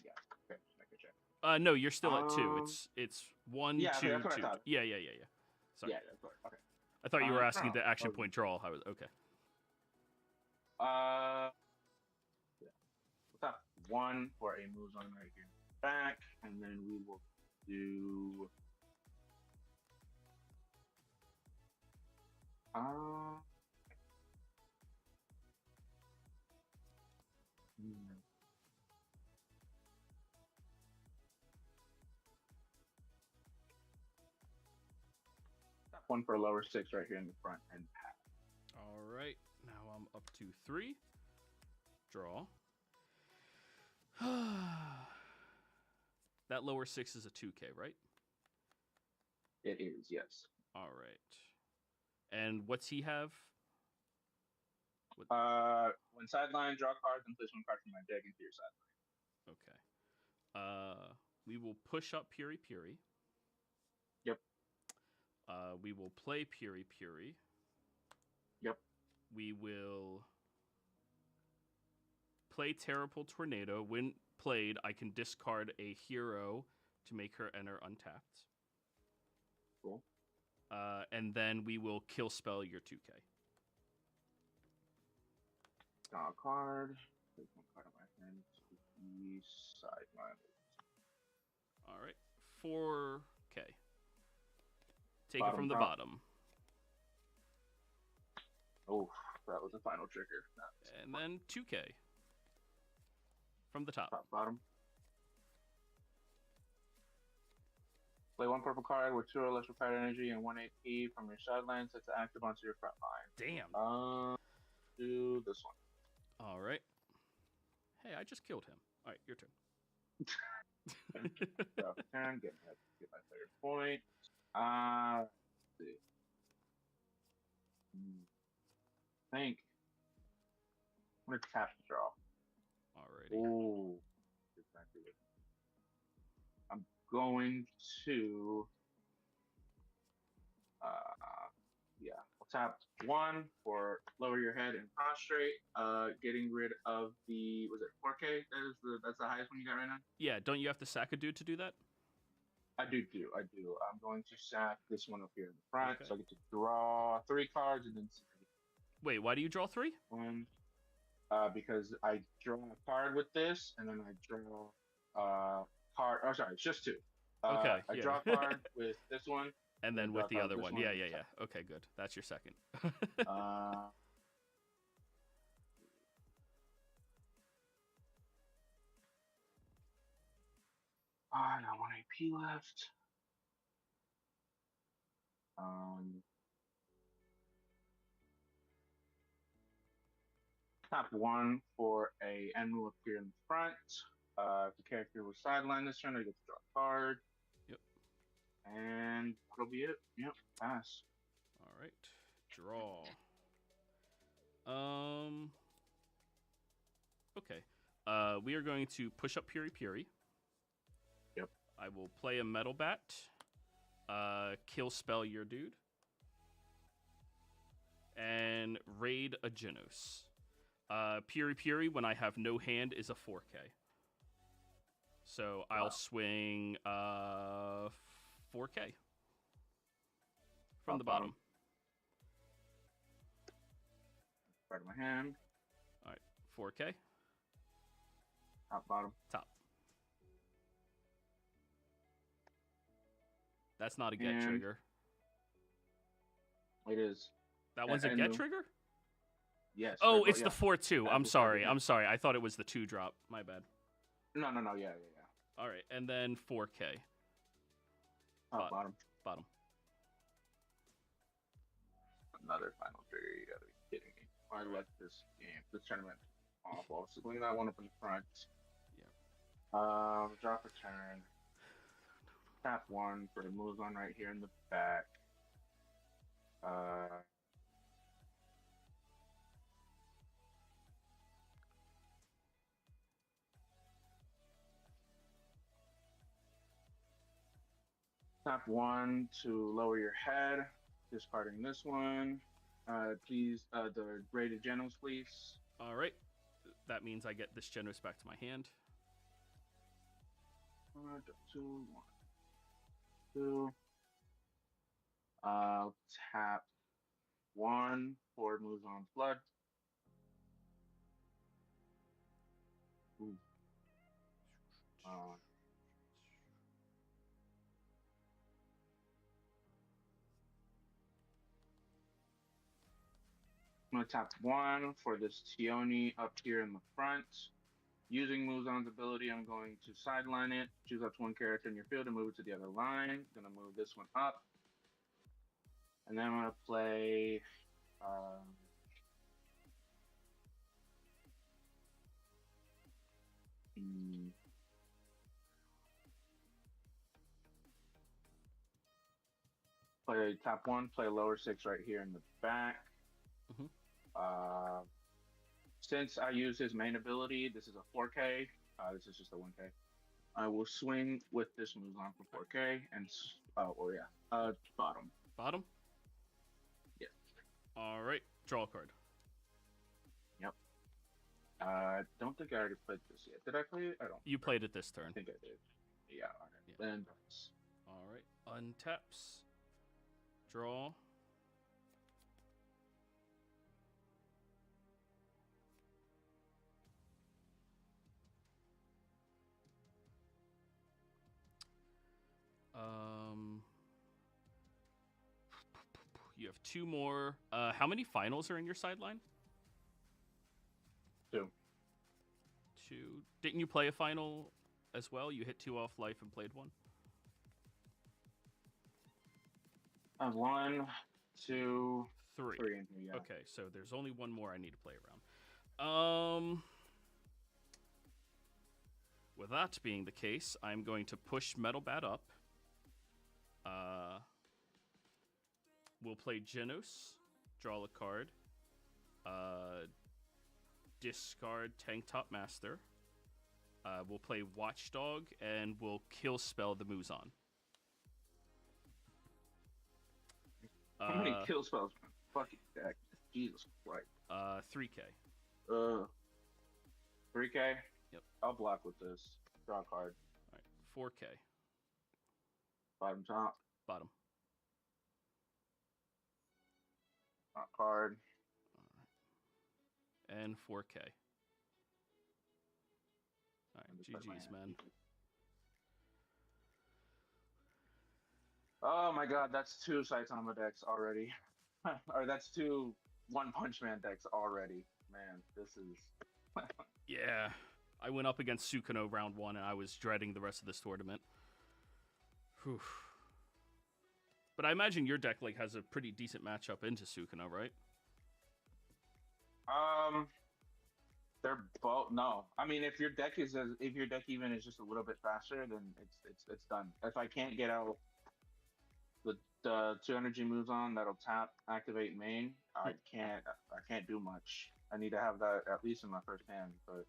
Yeah. Okay. Make a check. No, you're still at 2. It's 1, yeah, 2, that's what 2. I thought. Yeah. Sorry. Yeah, that's right. Okay. I thought you were asking draw. the action point draw. I was okay. Yeah. We'll tap 1 for a move zone right here back, and then we will do. one for a lower 6 right here in the front and pass. All right. Now I'm up to 3. Draw. That lower 6 is a 2K, right? It is, yes. All right. And what's he have? When sideline, draw cards and place one card from my deck into your sideline. Okay. We will push up Puri Puri. Yep. We will play Puri Puri. Yep. We will play Terrible Tornado. When played, I can discard a hero to make her enter untapped. Cool. And then we will kill spell your 2K. Draw a card. Take one card on my hand to the sideline. All right. 4K. Take Bottom it from the top. bottom. Oh, that was the final trigger. And then 2K. From the top. Top, bottom. Play one purple card with 2 or less required energy and 1 AP from your sideline set to active onto your front line. Damn. Do this one. All right. Hey, I just killed him. All right, your turn. Drop a turn, get my 3rd point. Let's see. I think I'm gonna tap the draw. Alrighty. Ooh. I'm going to I'll tap 1 for lower your head and prostrate, getting rid of the, was it 4K? That's the highest one you got right now? Yeah, don't you have to sack a dude to do that? I do. I'm going to sack this one up here in the front, Okay. so I get to draw 3 cards and then Wait, why do you draw 3? one. Because I draw a card with this, and then I draw card. Oh, sorry, it's just 2. Okay, I yeah. draw a card with this one, And then draw with the a card other with one. this Yeah, and yeah, then yeah. Okay, good. That's your second. I got 1 AP left. Tap 1 for a end move up here in the front. If the character was sidelined this turn, I get to draw a card. Yep. And that'll be it. Yep, pass. All right. Draw. Okay. We are going to push up Puri Puri. Yep. I will play a Metal Bat. Kill spell your dude. And raid a Genos. Puri Puri, when I have no hand, is a 4K. So I'll swing 4K. From the bottom. Part of my hand. All right, 4K. Top, bottom. Top. That's not a get And trigger. It is. That one's a and get move. trigger? Yes. Oh, they're it's both- the 4-2. yeah, I'm both sorry. together. I'm sorry. I thought it was the 2 drop. My bad. No, yeah. All right, and then 4K. Top, bottom. Bottom. Another final trigger. You gotta be kidding me. I let this game, this tournament awful. So bring that one up in the front. Yeah. Drop a turn. Tap 1 for the moves on right here in the back. Tap 1 to lower your head. Discarding this one. Please, the rated Genos, please. All right. That means I get this Genos back to my hand. 2, 1, 2. I'll tap 1 for moves on flood. Ooh. I'm going to tap 1 for this Tioni up here in the front. Using Muzan's ability, I'm going to sideline it, choose up to 1 character in your field and move it to the other line. Gonna move this one up. And then I'm gonna play. Hmm, play top one. Play lower six right here in the back. Mhm. Since I use his main ability, this is a 4K. This is just a 1K. I will swing with this move on for 4K and bottom. Bottom. Yeah. All right. Draw a card. Yep. I don't think I already played this yet. Did I play it? I don't. You played it this turn. I think I did. Yeah. Okay. Yeah. Then. All right. Untaps. Draw. You have two more. How many finals are in your sideline? 2. 2. Didn't you play a final as well? You hit 2 off life and played 1. 1, 2, 3. 3 in here. Yeah. Okay, so there's only one more I need to play around. With that being the case, I'm going to push Metal Bat up. We'll play Genos, draw a card, discard Tank Top Master. We'll play Watchdog, and we'll kill spell the Muzan. How many kill spells? Fucking deck. Jesus Christ. 3K. 3K? Yep. I'll block with this. Draw a card. All right, 4K. Bottom top. Bottom. Not card. All right. And 4K. All right, GG's, man. Oh my god, that's 2 Saitama decks already. Or that's 2 One Punch Man decks already. Man, this is... Yeah. I went up against Sukino round 1, and I was dreading the rest of this tournament. Whew. But I imagine your deck like has a pretty decent matchup into Sukino, right? They're both no. I mean, if your deck even is just a little bit faster, then it's done. If I can't get out the 2 energy moves on that'll tap activate main, I can't do much. I need to have that at least in my first hand, but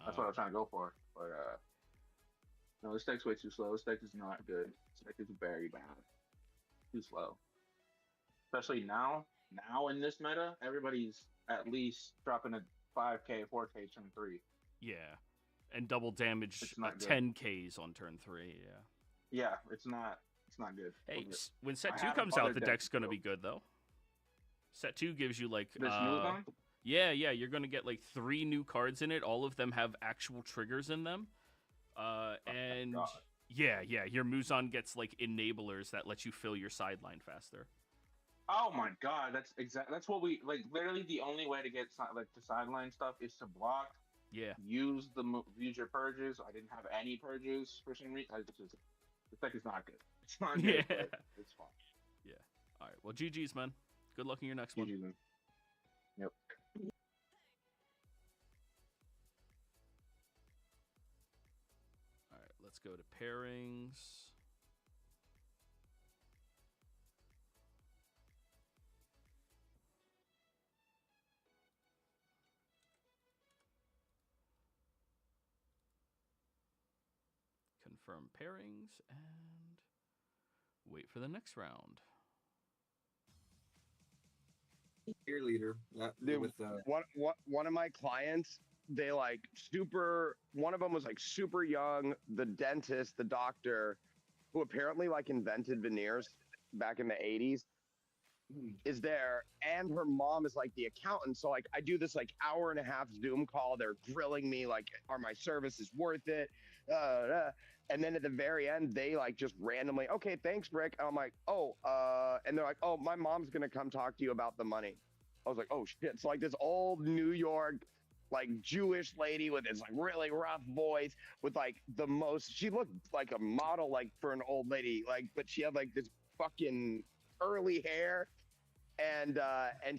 that's what I was trying to go for. But no, this deck's way too slow. This deck is not good. This deck is very bad. Too slow. Especially now in this meta, everybody's at least dropping a 5K, 4K turn 3. Yeah. And double damage 10Ks on turn 3, yeah. Yeah, it's not good. Hey, when set 2 comes out, the deck's going to be good, though. Set 2 gives you, like... This Muzan? Yeah, you're going to get, like, 3 new cards in it. All of them have actual triggers in them. And... Yeah, your Muzan gets, like, enablers that let you fill your sideline faster. Oh my god, that's what we... Like, literally the only way to get, like, the sideline stuff is to block. Yeah. Use your purges. I didn't have any purges for some reason. This deck is not good. It's not good, but it's fine. Yeah. All right. Well, GG's, man. Good luck in your next one. GG's, man. Yep. All right. Let's go to pairings. Confirm pairings and wait for the next round. Cheerleader. Dude, one of my clients, they like one of them was like super young, the dentist, the doctor, who apparently like invented veneers back in the 80s, is there, and her mom is like the accountant. So like I do this like hour and a half Zoom call. They're grilling me like, are my services worth it? And then at the very end, they like just randomly, okay, thanks, Rick. And I'm like, oh, and they're like, oh, my mom's gonna come talk to you about the money. I was like, oh shit. It's like this old New York, like Jewish lady with this like really rough voice with like she looked like a model, like for an old lady, like, but she had like this fucking curly hair. And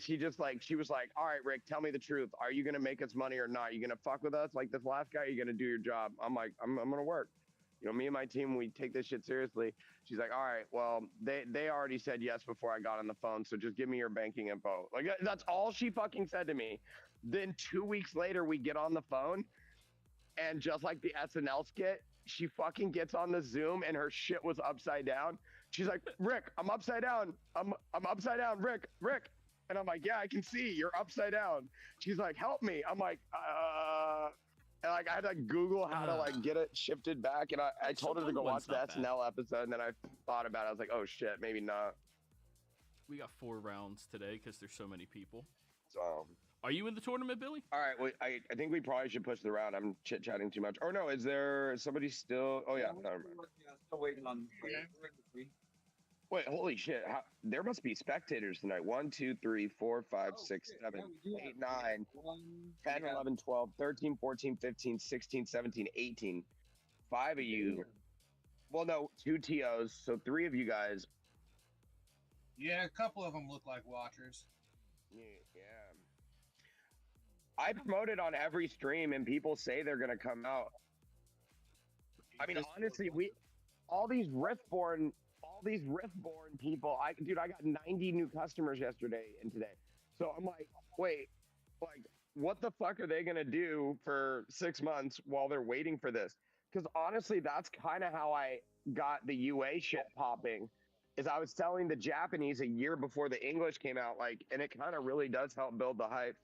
she just like, she was like, all right, Rick, tell me the truth. Are you gonna make us money or not? You gonna fuck with us like this last guy? You gonna do your job? I'm like, I'm gonna work. You know, me and my team, we take this shit seriously. She's like, all right, well, they already said yes before I got on the phone, so just give me your banking info. Like, that's all she fucking said to me. Then 2 weeks later, we get on the phone, and just like the SNL skit, she fucking gets on the Zoom, and her shit was upside down. She's like, Rick, I'm upside down. I'm upside down, Rick. And I'm like, yeah, I can see you're upside down. She's like, help me. I'm like, and like I had to Google how to like get it shifted back, and I told her to go watch the SNL episode, and then I thought about it. I was like, oh shit, maybe not. We got 4 rounds today because there's so many people. So, are you in the tournament, Billy? All right, well, I think we probably should push the round. I'm chit chatting too much. Or no, is there somebody still? Oh yeah, never mind. Still waiting on. Wait, holy shit! There must be spectators tonight. 1, 2, 3, 4, 5, 6, 7, 8, 9, 10, 11, 12, 13, 14, 15, 16, 17, 18. 5 of you. Well, no, 2 TOs, so 3 of you guys. Yeah, a couple of them look like watchers. Yeah. I promote it on every stream, and people say they're gonna come out. I mean, honestly, all these Riftborn people. I got 90 new customers yesterday and today. So I'm like, wait, like, what the fuck are they gonna do for 6 months while they're waiting for this? Because honestly, that's kind of how I got the UA shit popping. Is I was telling the Japanese a year before the English came out, like, and it kind of really does help build the hype.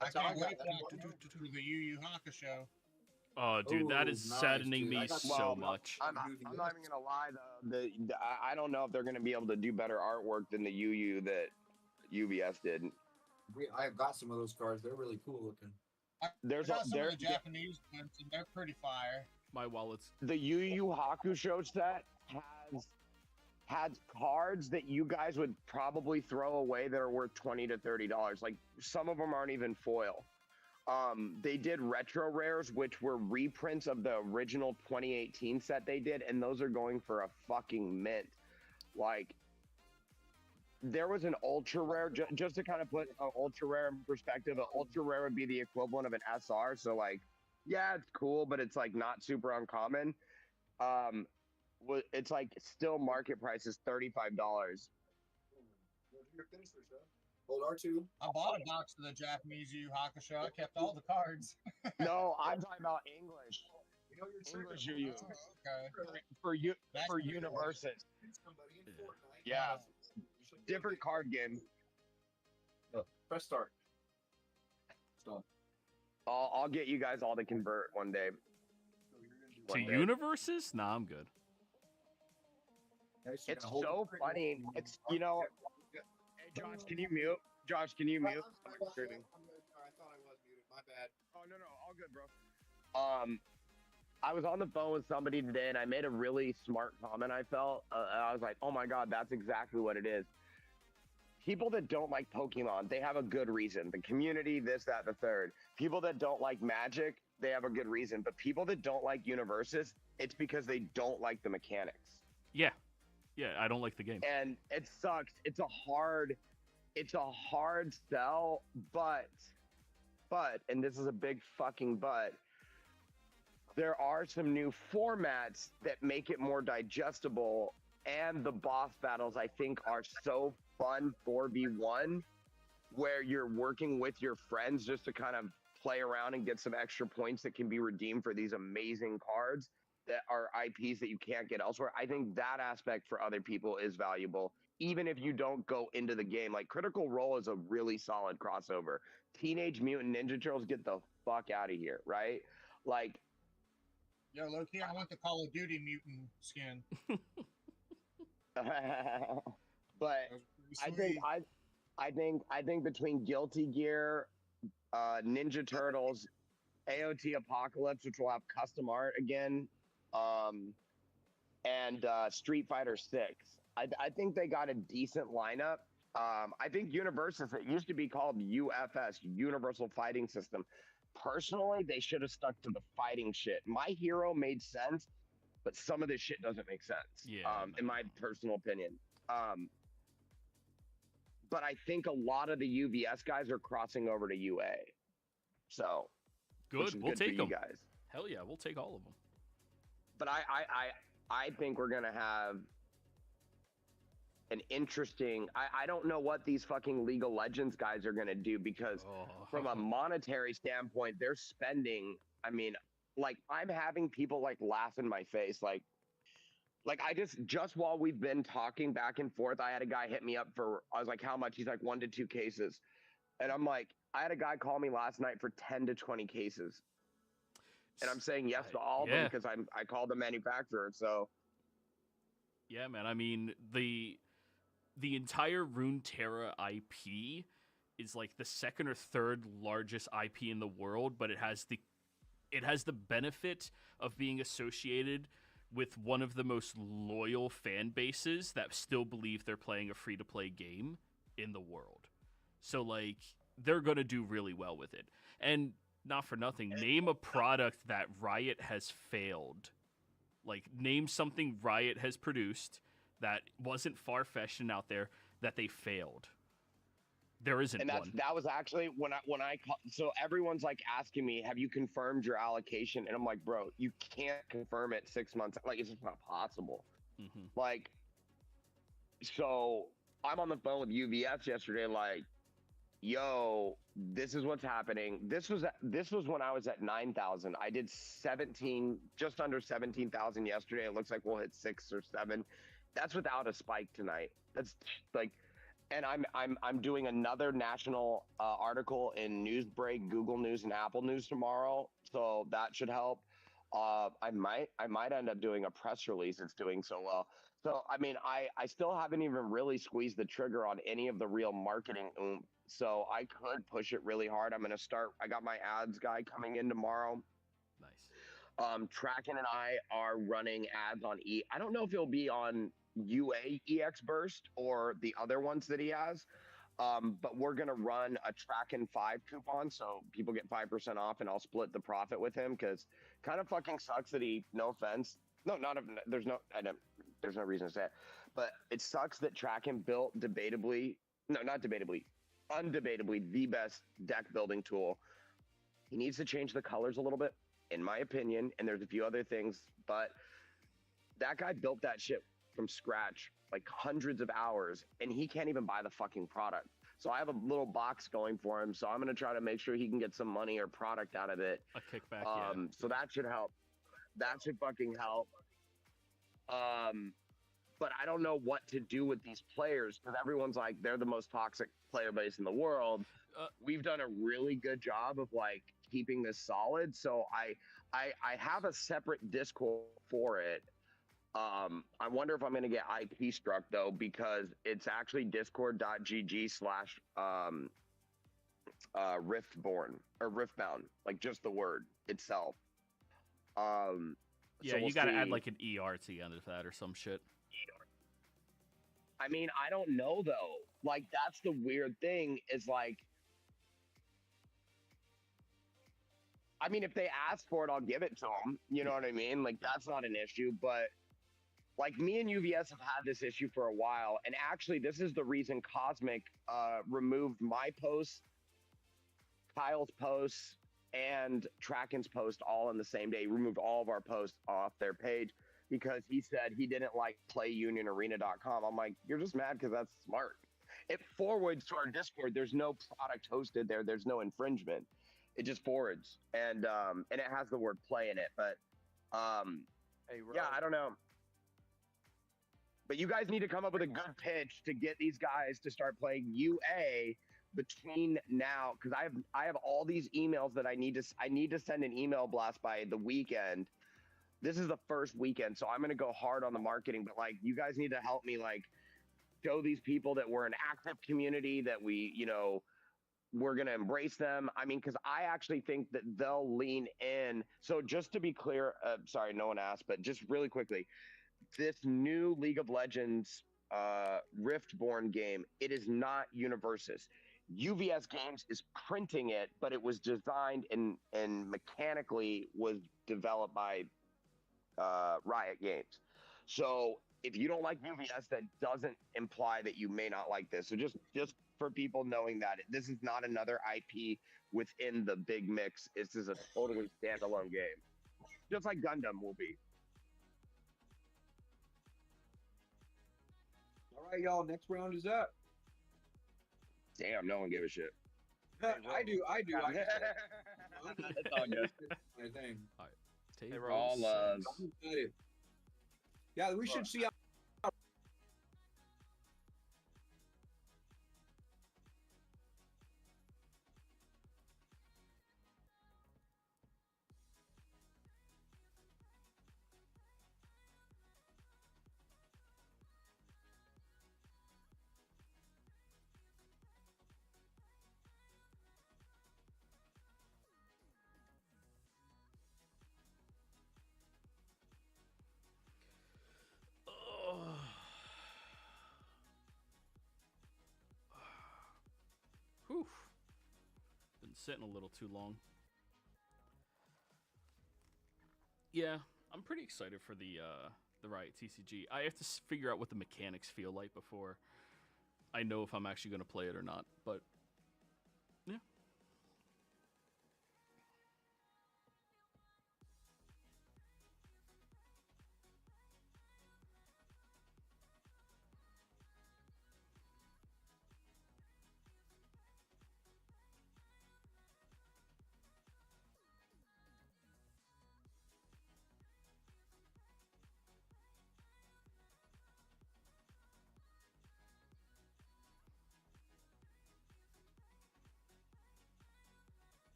I can't wait to the Yu Yu Hakusho. Oh, dude, that is saddening me so much. I'm not even gonna lie though. I don't know if they're gonna be able to do better artwork than the Yu that UBS did. I've got some of those cards. They're really cool looking. There's some of the Japanese ones, and they're pretty fire. My wallet's. The Yu Yu Hakusho set has cards that you guys would probably throw away that are worth $20 to $30. Like, some of them aren't even foil. They did retro rares, which were reprints of the original 2018 set they did, and those are going for a fucking mint. Like, there was an ultra rare, just to kind of put an ultra rare in perspective, an ultra rare would be the equivalent of an SR. So, like, yeah, it's cool, but it's like not super uncommon. It's like still market price is $35. Old R2. I bought a box of the Japanese Yu Yu Hakusho. I kept all the cards. No, I'm talking about English. English Yu Yu. Okay. For Universes. Yeah. Different card game. Press start. Stop. I'll get you guys all to convert one day. To Universes? Nah, I'm good. It's so funny. It's, you know. Hey, Josh, can you mute? Josh, can you mute? I thought I was muted. My bad. Oh, no, all good, bro. I was on the phone with somebody today, and I made a really smart comment, I felt. I was like, oh my God, that's exactly what it is. People that don't like Pokemon, they have a good reason. The community, this, that, the third. People that don't like Magic, they have a good reason. But people that don't like Universes, it's because they don't like the mechanics. Yeah. Yeah, I don't like the game. And it sucks. It's a hard sell, but, and this is a big fucking but, there are some new formats that make it more digestible, and the boss battles, I think, are so fun 4v1, where you're working with your friends just to kind of play around and get some extra points that can be redeemed for these amazing cards that are IPs that you can't get elsewhere. I think that aspect for other people is valuable, even if you don't go into the game. Like, Critical Role is a really solid crossover. Teenage Mutant Ninja Turtles, get the fuck out of here, right? Like, yo, low-key, I want the Call of Duty mutant skin. But I think between Guilty Gear, Ninja Turtles, AOT Apocalypse, which will have custom art again, and Street Fighter 6. I think they got a decent lineup. I think Universes, it used to be called UFS, Universal Fighting System. Personally, they should have stuck to the fighting shit. My Hero made sense, but some of this shit doesn't make sense. Yeah, in my personal opinion. But I think a lot of the UVS guys are crossing over to UA. So which Good. is We'll good for take you them. guys. Hell yeah, we'll take all of them. But I think we're gonna have an interesting. I don't know what these fucking League of Legends guys are gonna do because from a monetary standpoint, they're spending. I mean, like I'm having people like laugh in my face, like I just while we've been talking back and forth, I had a guy hit me up for. I was like, how much? He's like 1 to 2 cases, and I'm like, I had a guy call me last night for 10 to 20 cases. And I'm saying yes to all of them because I called the manufacturer. So yeah, man. I mean the entire Runeterra IP is like the second or third largest IP in the world, but it has the benefit of being associated with one of the most loyal fan bases that still believe they're playing a free-to-play game in the world. So like they're gonna do really well with it. And not for nothing, name a product that Riot has failed. Like, name something Riot has produced that wasn't far-fetched and out there that they failed. There isn't one. That was actually when I so everyone's like asking me, have you confirmed your allocation? And I'm like, bro, you can't confirm it 6 months. Like, it's just not possible. Like, so I'm on the phone with UVS yesterday, like, yo, this is what's happening. This was when I was at 9,000. I did 17, just under 17,000 yesterday. It looks like we'll hit 6 or 7. That's without a spike tonight. That's like, and I'm doing another national article in Newsbreak, Google News, and Apple News tomorrow. So that should help. I might end up doing a press release. It's doing so well. So I mean, I still haven't even really squeezed the trigger on any of the real marketing oomph. So I could push it really hard. I'm gonna start. I got my ads guy coming in tomorrow. Nice. Tracken and I are running ads on I don't know if it'll be on UA EX Burst or the other ones that he has. But we're gonna run a Tracken 5 coupon, so people get 5% off, and I'll split the profit with him because kind of fucking sucks that he. No offense. No, there's no reason to say it, but it sucks that Tracken built undebatably the best deck building tool. He needs to change the colors a little bit, in my opinion, and there's a few other things, but that guy built that shit from scratch, like hundreds of hours, and he can't even buy the fucking product. So I have a little box going for him, so I'm going to try to make sure he can get some money or product out of it. A kickback, yeah. So that should help. That should fucking help. But I don't know what to do with these players because everyone's like, they're the most toxic player base in the world. We've done a really good job of like keeping this solid. So I have a separate Discord for it. I wonder if I'm going to get IP struck though, because it's actually discord.gg/Riftborn or Riftbound, like just the word itself. Yeah, so we'll you got to see. add like an ER to the end of that or some shit. I mean, I don't know though. Like, that's the weird thing is like, I mean, if they ask for it, I'll give it to them. You know what I mean? Like, that's not an issue. But like, me and UVS have had this issue for a while. And actually, this is the reason Cosmic removed my posts, Kyle's posts, and Tracken's post all in the same day. He removed all of our posts off their page because he said he didn't like playunionarena.com. I'm like, you're just mad because that's smart. It forwards to our Discord. There's no product hosted there. There's no infringement. It just forwards, and it has the word play in it. But yeah, I don't know. But you guys need to come up with a good pitch to get these guys to start playing UA between now, because I have all these emails that I need to send an email blast by the weekend. This is the first weekend, so I'm gonna go hard on the marketing. But like, you guys need to help me like show these people that we're an active community, that we, you know, we're going to embrace them. I mean, because I actually think that they'll lean in. So just to be clear, sorry, no one asked, but just really quickly, this new League of Legends Riftborn game, it is not Universus. UVS Games is printing it, but it was designed and mechanically was developed by Riot Games. So if you don't like UVS, that doesn't imply that you may not like this. So just for people knowing that this is not another IP within the big mix. This is a totally standalone game, just like Gundam will be. All right, y'all. Next round is up. Damn, no one gave a shit. I do. It's all good. My thing. All right. Hey, Table Ro. All six. I'm excited. Yeah, we should see. Whew. Been sitting a little too long. Yeah, I'm pretty excited for the Riot TCG. I have to figure out what the mechanics feel like before I know if I'm actually going to play it or not. But yeah.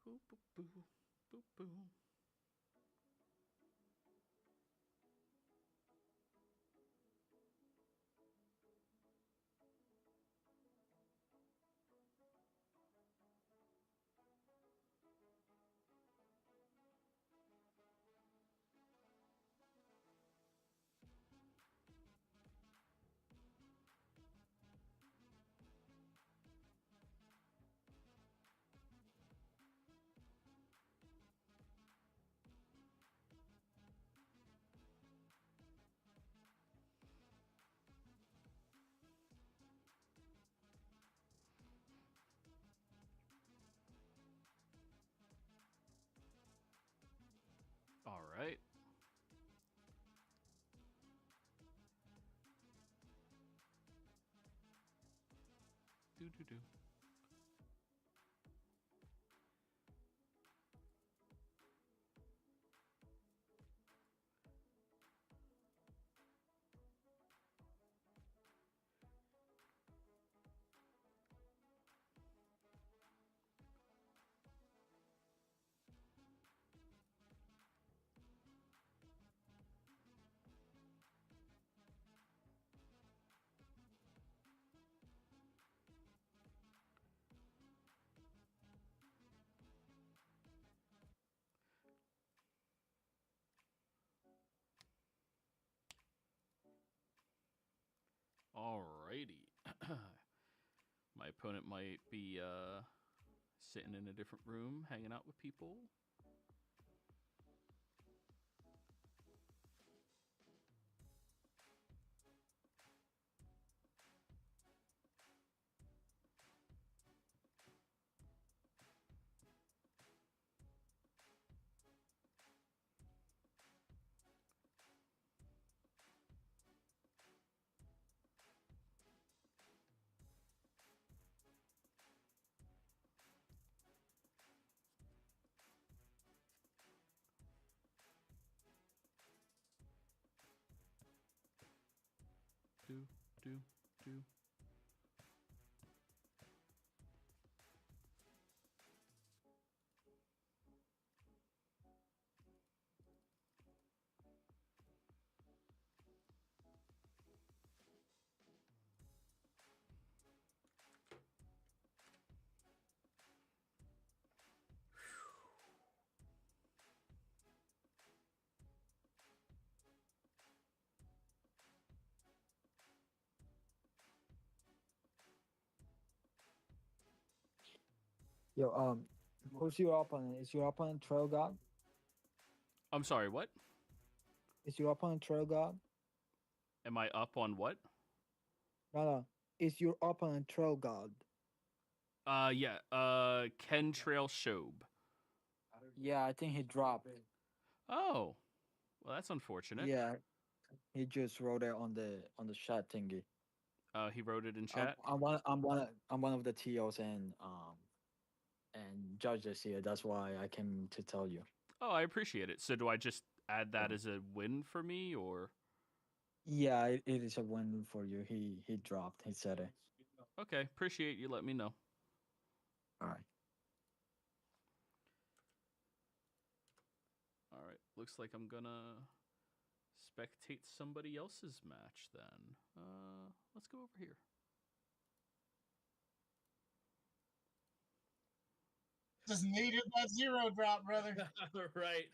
Boo, boo, boo, boo, boo. All right. Do do do. Alrighty. My opponent might be sitting in a different room, hanging out with people. Do, do, do. Yo, Who's your opponent? Is your opponent Trail God? I'm sorry, what? Is your opponent Trail God? Am I up on what? No. Is your opponent Trail God? Yeah. Ken Trail Shobe. Yeah, I think he dropped. Oh, well, that's unfortunate. Yeah, he just wrote it on the chat thingy. He wrote it in chat. I'm one of the TOs and judges here. That's why I came to tell you. Oh, I appreciate it. So do I just add that as a win for me, or? Yeah, it is a win for you. He dropped. He said it. Okay, appreciate you. Let me know. All right. All right. Looks like I'm gonna spectate somebody else's match then. Let's go over here. Just needed that zero drop, brother. Right.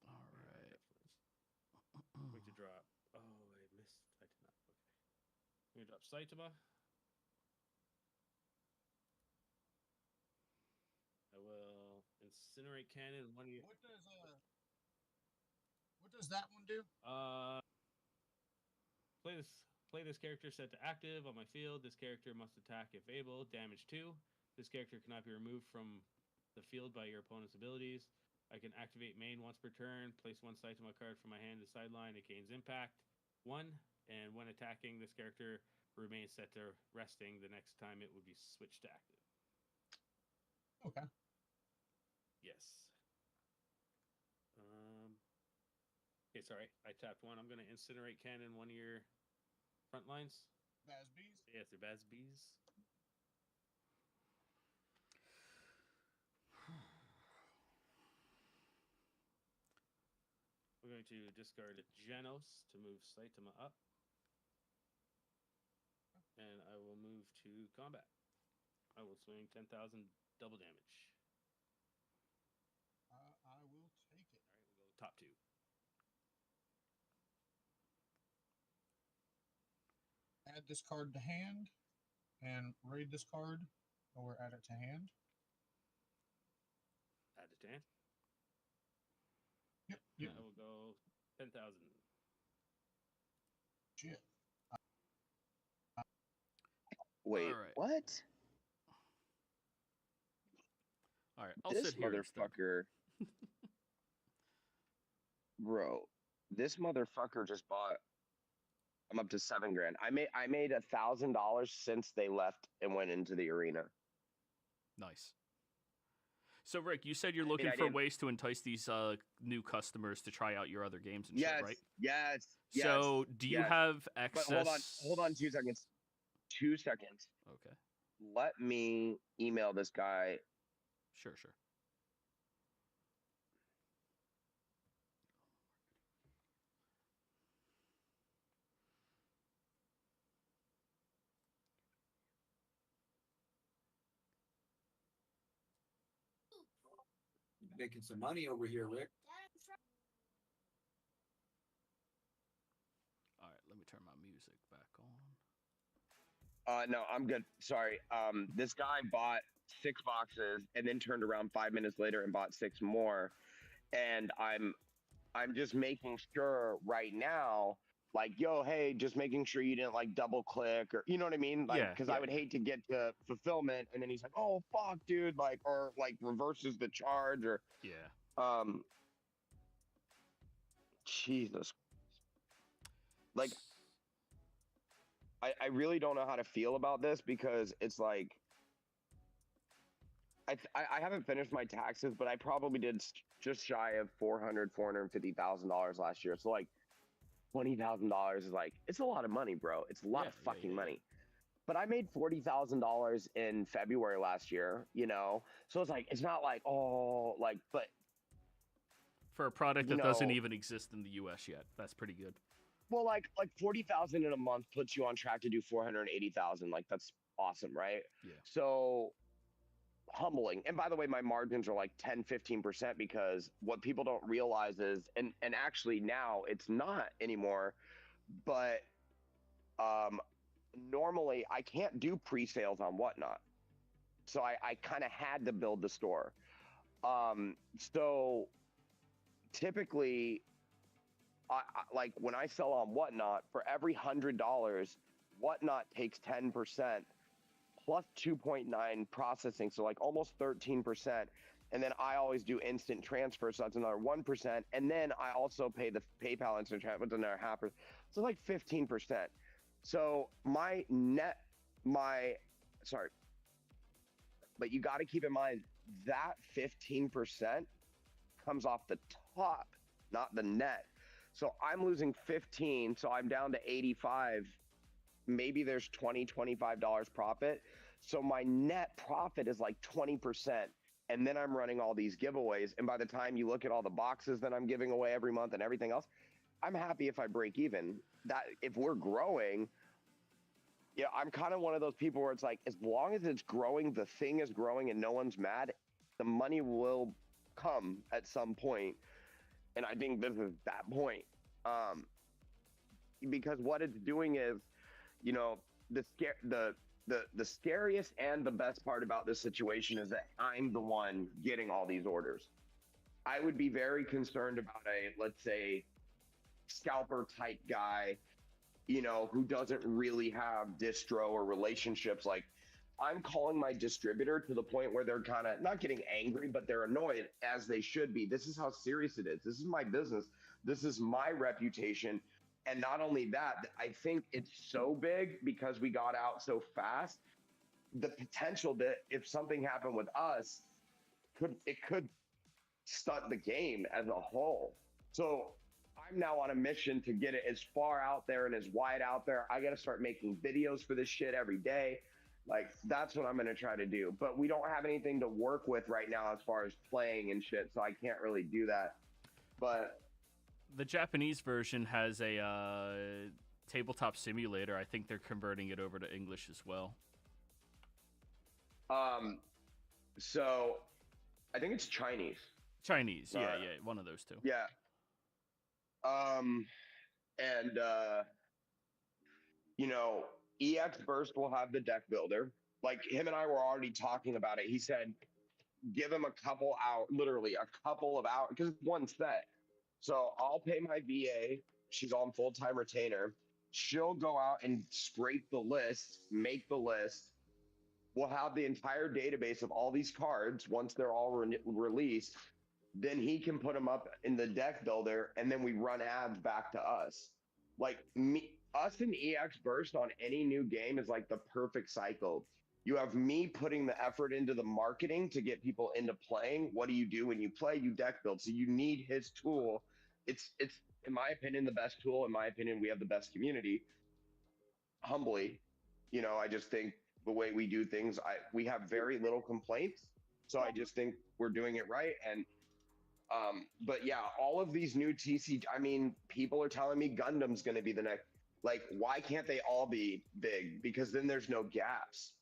All right. Going to drop. Oh, I missed. I did not. Okay. I'm gonna drop Saitama. I will incinerate cannon. What does that one do? Play this character set to active on my field. This character must attack if able. Damage 2. This character cannot be removed from the field by your opponent's abilities. I can activate main once per turn. Place one Saitama card from my hand to sideline. It gains impact 1. And when attacking, this character remains set to resting. The next time it would be switched to active. Okay. Yes. Okay, sorry. I tapped 1. I'm going to incinerate cannon one of your front lines. Baz Bees? Yes, they're Baz Bees. We're going to discard Genos to move Saitama up. And I will move to combat. I will swing 10,000 double damage. I will take it. All right, we'll go top 2. Add this card to hand and raid this card or add it to hand. Add it to hand. Yep. I will go 10,000. Shit. Wait, All right. what? All right, I'll This sit here instead. motherfucker, bro. This motherfucker just bought. I'm up to $7,000. I made $1,000 since they left and went into the arena. Nice. So, Rick, you said you're looking for ways to entice these new customers to try out your other games and shit, right? Yes. So, do you have access? But hold on 2 seconds. 2 seconds. Okay. Let me email this guy. Sure. Making some money over here, Rick. All right, let me turn my music back on. No, I'm good. Sorry. This guy bought 6 boxes and then turned around 5 minutes later and bought 6 more. And I'm just making sure right now, like, yo, hey, just making sure you didn't like double click or, you know what I mean? Like, because I would hate to get to fulfillment and then he's like, oh fuck, dude, like, or like reverses the charge or Jesus. Like, I really don't know how to feel about this because it's like I haven't finished my taxes, but I probably did just shy of $450,000 last year. So like $20,000 is like, it's a lot of money, bro. It's a lot of fucking money. But I made $40,000 in February last year, you know? So it's like, it's not like, oh, like, but for a product that doesn't even exist in the US yet, that's pretty good. Well, like 40,000 in a month puts you on track to do 480,000. Like that's awesome, right? Yeah. So humbling. And by the way, my margins are like 10-15% because what people don't realize is, and actually now it's not anymore, but normally I can't do pre-sales on Whatnot. So I kind of had to build the store. So typically like when I sell on Whatnot, for every $100, Whatnot takes 10% plus 2.9 processing, so like almost 13%. And then I always do instant transfer, so that's another 1%. And then I also pay the PayPal instant transfer, that's another 0.5%. So like 15%. So sorry, but you got to keep in mind that 15% comes off the top, not the net. So I'm losing 15, so I'm down to 85. Maybe there's $20-$25 profit. So my net profit is like 20%. And then I'm running all these giveaways. And by the time you look at all the boxes that I'm giving away every month and everything else, I'm happy if I break even. That if we're growing, yeah, I'm kind of one of those people where it's like, as long as it's growing, the thing is growing and no one's mad, the money will come at some point. And I think this is that point. Because what it's doing is, you know, the scariest and the best part about this situation is that I'm the one getting all these orders. I would be very concerned about let's say, scalper type guy, you know, who doesn't really have distro or relationships. Like, I'm calling my distributor to the point where they're kind of not getting angry, but they're annoyed, as they should be. This is how serious it is. This is my business. This is my reputation. And not only that, I think it's so big because we got out so fast. The potential that if something happened with us, could stunt the game as a whole. So I'm now on a mission to get it as far out there and as wide out there. I got to start making videos for this shit every day. Like, that's what I'm going to try to do. But we don't have anything to work with right now as far as playing and shit, so I can't really do that. But the Japanese version has a tabletop simulator. I think they're converting it over to English as well. So I think it's Chinese. Chinese, yeah, one of those two. Yeah. You know, EX Burst will have the deck builder. Like, him and I were already talking about it. He said, give him a couple hours, literally a couple of hours, because it's one set. So I'll pay my VA. She's on full-time retainer. She'll go out and scrape the list, make the list. We'll have the entire database of all these cards once they're all released. Then he can put them up in the deck builder, and then we run ads back to us. Like, us and EX Burst on any new game is like the perfect cycle. You have me putting the effort into the marketing to get people into playing. What do you do when you play? You deck build. So you need his tool. It's in my opinion the best tool. In my opinion, we have the best community. Humbly, you know, I just think the way we do things, we have very little complaints. So I just think we're doing it right. And but yeah, all of these new TC, I mean, people are telling me Gundam's going to be the next. Like, why can't they all be big? Because then there's no gaps.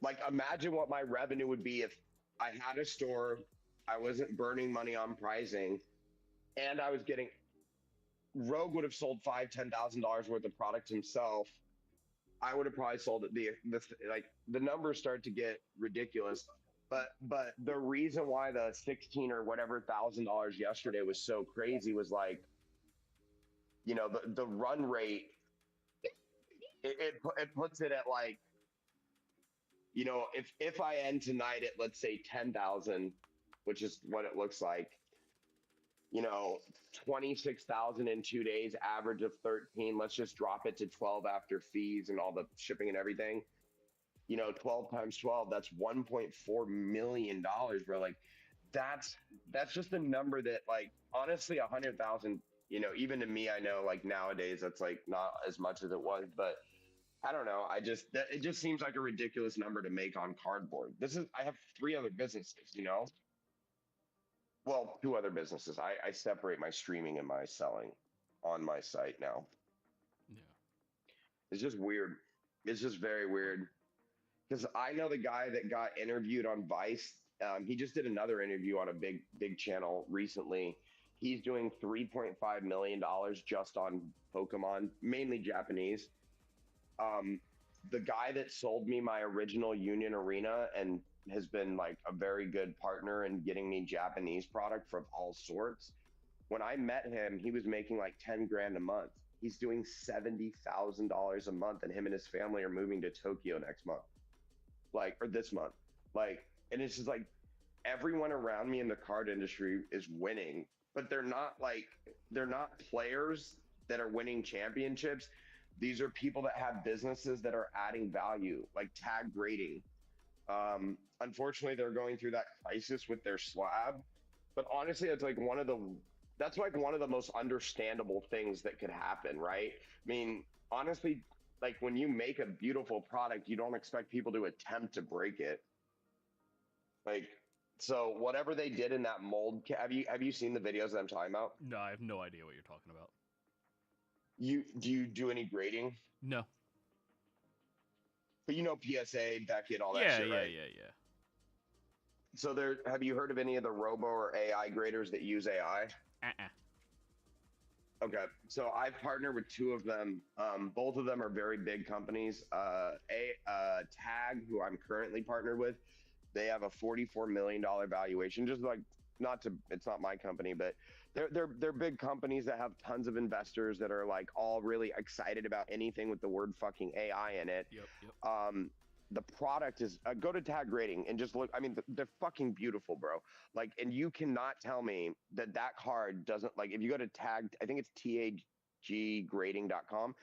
Like, imagine what my revenue would be if I had a store, I wasn't burning money on pricing, and I was getting. Rogue would have sold $5,000-$10,000 worth of product himself. I would have probably sold it. The numbers start to get ridiculous. But the reason why the $16,000 or whatever yesterday was so crazy was like, you know, the run rate. It puts it at like, you know, if I end tonight at, let's say, 10,000, which is what it looks like, you know, 26,000 in 2 days, average of 13. Let's just drop it to 12 after fees and all the shipping and everything. You know, 12 times 12, that's $1.4 million, bro. Like, that's just a number that, like, honestly, 100,000, you know, even to me, I know, like, nowadays that's like not as much as it was, but I don't know. It just seems like a ridiculous number to make on cardboard. I have 3 other businesses, you know? Well, 2 other businesses. I separate my streaming and my selling. on my site now. Yeah. It's just weird. It's just very weird. Because I know the guy that got interviewed on Vice. He just did another interview on a big channel recently. He's doing $3.5 million just on Pokemon, mainly Japanese. The guy that sold me my original Union Arena and has been like a very good partner in getting me Japanese product from all sorts. When I met him, he was making like 10 grand a month. He's doing $70,000 a month, and him and his family are moving to Tokyo next month, or this month. And it's just like everyone around me in the card industry is winning, but they're not players that are winning championships. These are people that have businesses that are adding value, like tag grading. Unfortunately, they're going through that crisis with their slab, but honestly, it's like one of the most understandable things that could happen, right? I mean, honestly, like when you make a beautiful product, you don't expect people to attempt to break it. So whatever they did in that mold, have you seen the videos that I'm talking about? No, I have no idea what you're talking about. Do you do any grading? No. But you know PSA, Beckett, all that Yeah, shit, right? Yeah. So have you heard of any of the robo or AI graders that use AI? Okay, so I've partnered with two of them. Both of them are very big companies. Tag, who I'm currently partnered with, they have a $44 million valuation. Just like it's not my company, but they're big companies that have tons of investors that are like all really excited about anything with the word fucking AI in it. Yep. The product is go to Tag Grading and just look. I mean, they're fucking beautiful, bro. Like, and you cannot tell me that card doesn't, like, if you go to Tag, I think it's taggrading.com,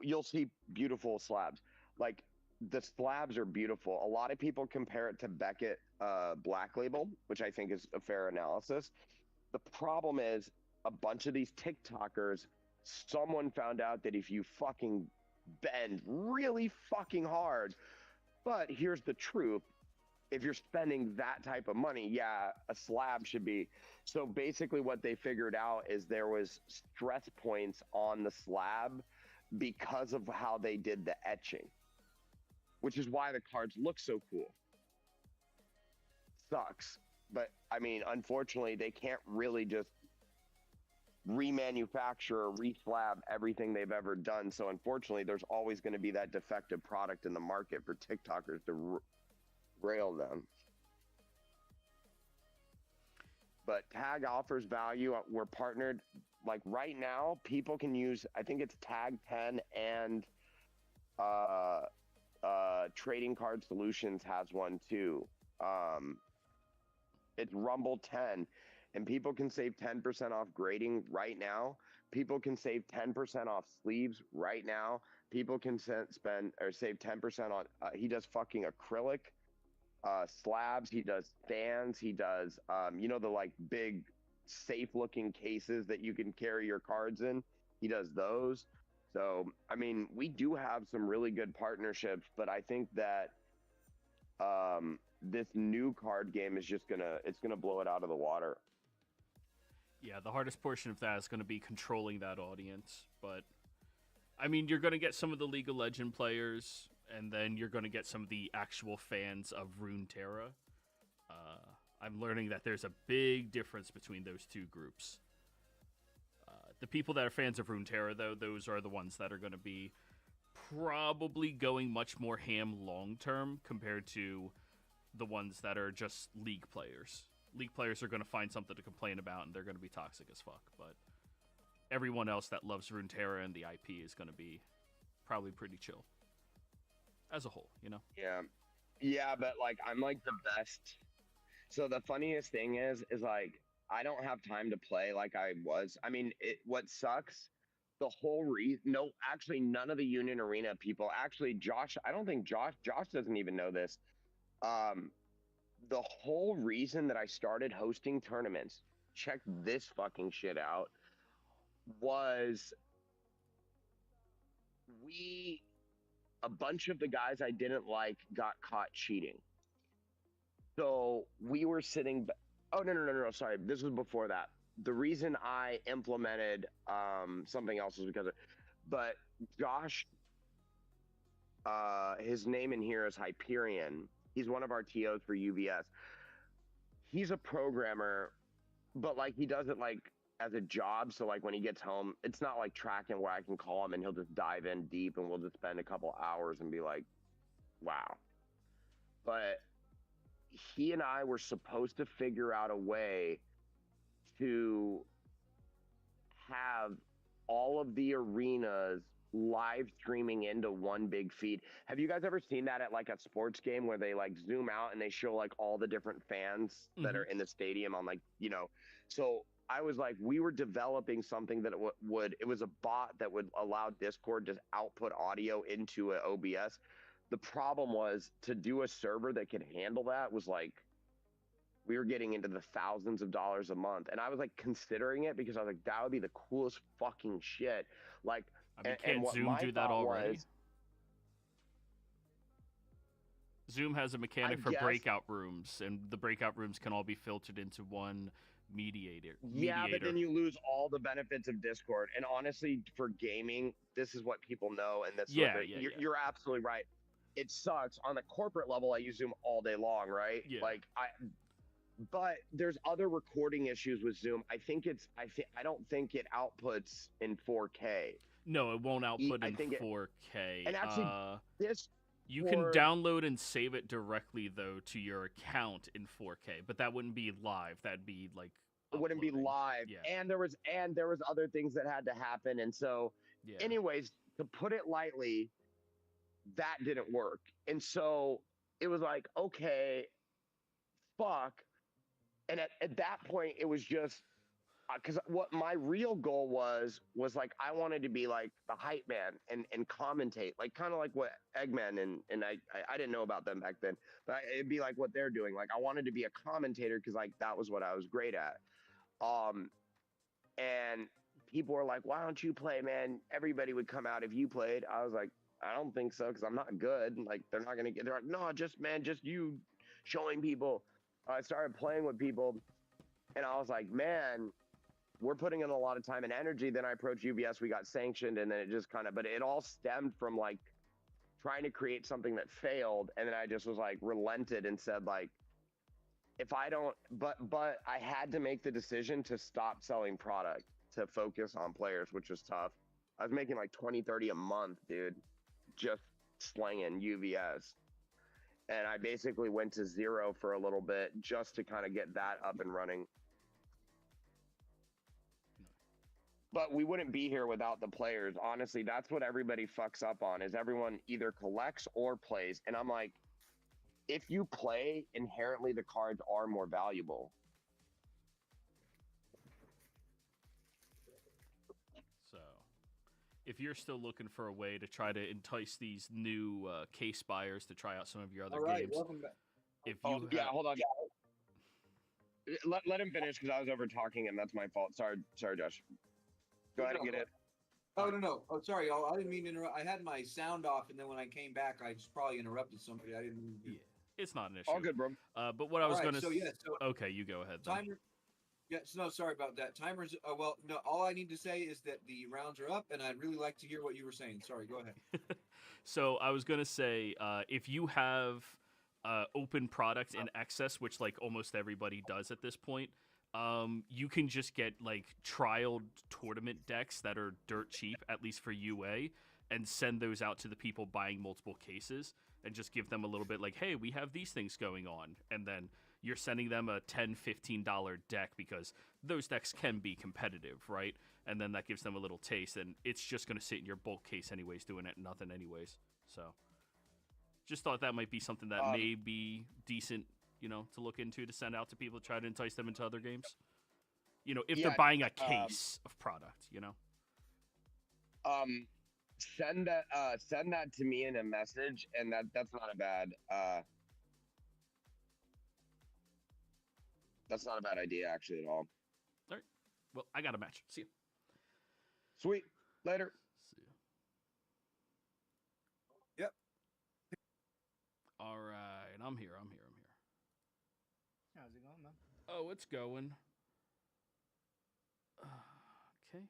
you'll see beautiful slabs. Like, the slabs are beautiful. A lot of people compare it to Beckett Black Label, which I think is a fair analysis. The problem is a bunch of these TikTokers, someone found out that if you fucking bend really fucking hard, but here's the truth, if you're spending that type of money, yeah, a slab should be. So basically what they figured out is there was stress points on the slab because of how they did the etching, which is why the cards look so cool. Sucks. But I mean, unfortunately, they can't really just remanufacture or reslab everything they've ever done. So unfortunately, there's always going to be that defective product in the market for TikTokers to rail them. But Tag offers value. We're partnered. Like right now, people can use, I think it's Tag 10 and Trading Card Solutions has one too. It's Rumble 10. And people can save 10% off grading right now. People can save 10% off sleeves right now. People can spend or save 10% on, he does fucking acrylic slabs. He does stands. He does, the like big safe looking cases that you can carry your cards in. He does those. So, I mean, we do have some really good partnerships, but I think that this new card game is just it's gonna blow it out of the water. Yeah, the hardest portion of that is going to be controlling that audience. But, I mean, you're going to get some of the League of Legends players, and then you're going to get some of the actual fans of Runeterra. I'm learning that there's a big difference between those two groups. The people that are fans of Runeterra, though, those are the ones that are going to be probably going much more ham long-term compared to the ones that are just League players. League players are going to find something to complain about, and they're going to be toxic as fuck. But everyone else that loves Runeterra and the IP is going to be probably pretty chill as a whole, you know? Yeah, but like I'm like the best. So the funniest thing is like I don't have time to play like I was. I mean, what sucks, the whole no, actually none of the Union Arena people, actually Josh, I don't think Josh doesn't even know this. The whole reason that I started hosting tournaments, check this fucking shit out, was a bunch of the guys I didn't like got caught cheating. So we were sitting, oh, no, sorry. This was before that. the reason I implemented something else was because of, but Josh, his name in here is Hyperion. He's one of our TOs for UVS. He's a programmer, but like he does it like as a job. So like when he gets home, it's not like tracking where I can call him and he'll just dive in deep and we'll just spend a couple hours and be like, wow. But he and I were supposed to figure out a way to have all of the arenas live streaming into one big feed. Have you guys ever seen that at like a sports game where they like zoom out and they show like all the different fans that are in the stadium on like, you know, so I was like, we were developing something that it was a bot that would allow Discord to output audio into an OBS. The problem was to do a server that could handle that was like, we were getting into the thousands of dollars a month. And I was like considering it because I was like, that would be the coolest fucking shit. Like, I mean, can't Zoom do that already? Zoom has a mechanic for breakout rooms, and the breakout rooms can all be filtered into one mediator. Yeah, but then you lose all the benefits of Discord. And honestly, for gaming, this is what people know. And that's you're absolutely right. It sucks. On the corporate level, I use Zoom all day long, right? Yeah. Like but there's other recording issues with Zoom. I don't think it outputs in 4K. No, it won't output in 4K. And actually, you can download and save it directly though to your account in 4K, but that wouldn't be live. That'd be like it wouldn't be live. Yeah. And there was other things that had to happen. And so, anyways, to put it lightly, that didn't work. And so it was like, okay, fuck. And at that point, it was just because what my real goal was like, I wanted to be like the hype man and commentate, like kind of like what Eggman and I didn't know about them back then, but it'd be like what they're doing. Like I wanted to be a commentator because like that was what I was great at. And people were like, why don't you play, man? Everybody would come out if you played. I was like, I don't think so because I'm not good. Like they're like, no, just you showing people. I started playing with people and I was like, man, we're putting in a lot of time and energy. Then I approached UVS, we got sanctioned, and then it just but it all stemmed from like trying to create something that failed. And then I just was like relented and said like, if I don't, but I had to make the decision to stop selling product to focus on players, which was tough. I was making like 20, 30 a month, dude, just slanging UVS. And I basically went to zero for a little bit just to kind of get that up and running. But we wouldn't be here without the players. Honestly, that's what everybody fucks up on, is everyone either collects or plays. And I'm like, if you play, inherently the cards are more valuable. So, if you're still looking for a way to try to entice these new case buyers to try out some of your other games, welcome back. If you hold on. Let him finish because I was over talking him. That's my fault. Sorry, Josh. Go ahead and get it. Oh no! Oh, sorry, y'all. I didn't mean to interrupt. I had my sound off, and then when I came back, I just probably interrupted somebody. I didn't mean to. Yeah, it's not an issue. All good, bro. But what I was going to say. Okay, you go ahead. Then. Timer. Yes, no, sorry about that. Timers. Well, no. All I need to say is that the rounds are up, and I'd really like to hear what you were saying. Sorry, go ahead. So I was going to say, if you have open product in excess, which like almost everybody does at this point. You can just get like trialed tournament decks that are dirt cheap, at least for UA, and send those out to the people buying multiple cases and just give them a little bit like, hey, we have these things going on. And then you're sending them a $10, $15 deck because those decks can be competitive, right? And then that gives them a little taste, and it's just going to sit in your bulk case anyways, doing it nothing anyways. So just thought that might be something that may be decent, to look into, to send out to people, to try to entice them into other games. If they're buying a case of product, Send that to me in a message, and that's not a bad idea actually at all. All right. Well, I got a match. See you. Sweet. Later. See you. Yep. All right. I'm here. How's it going, man? Oh, it's going. Okay.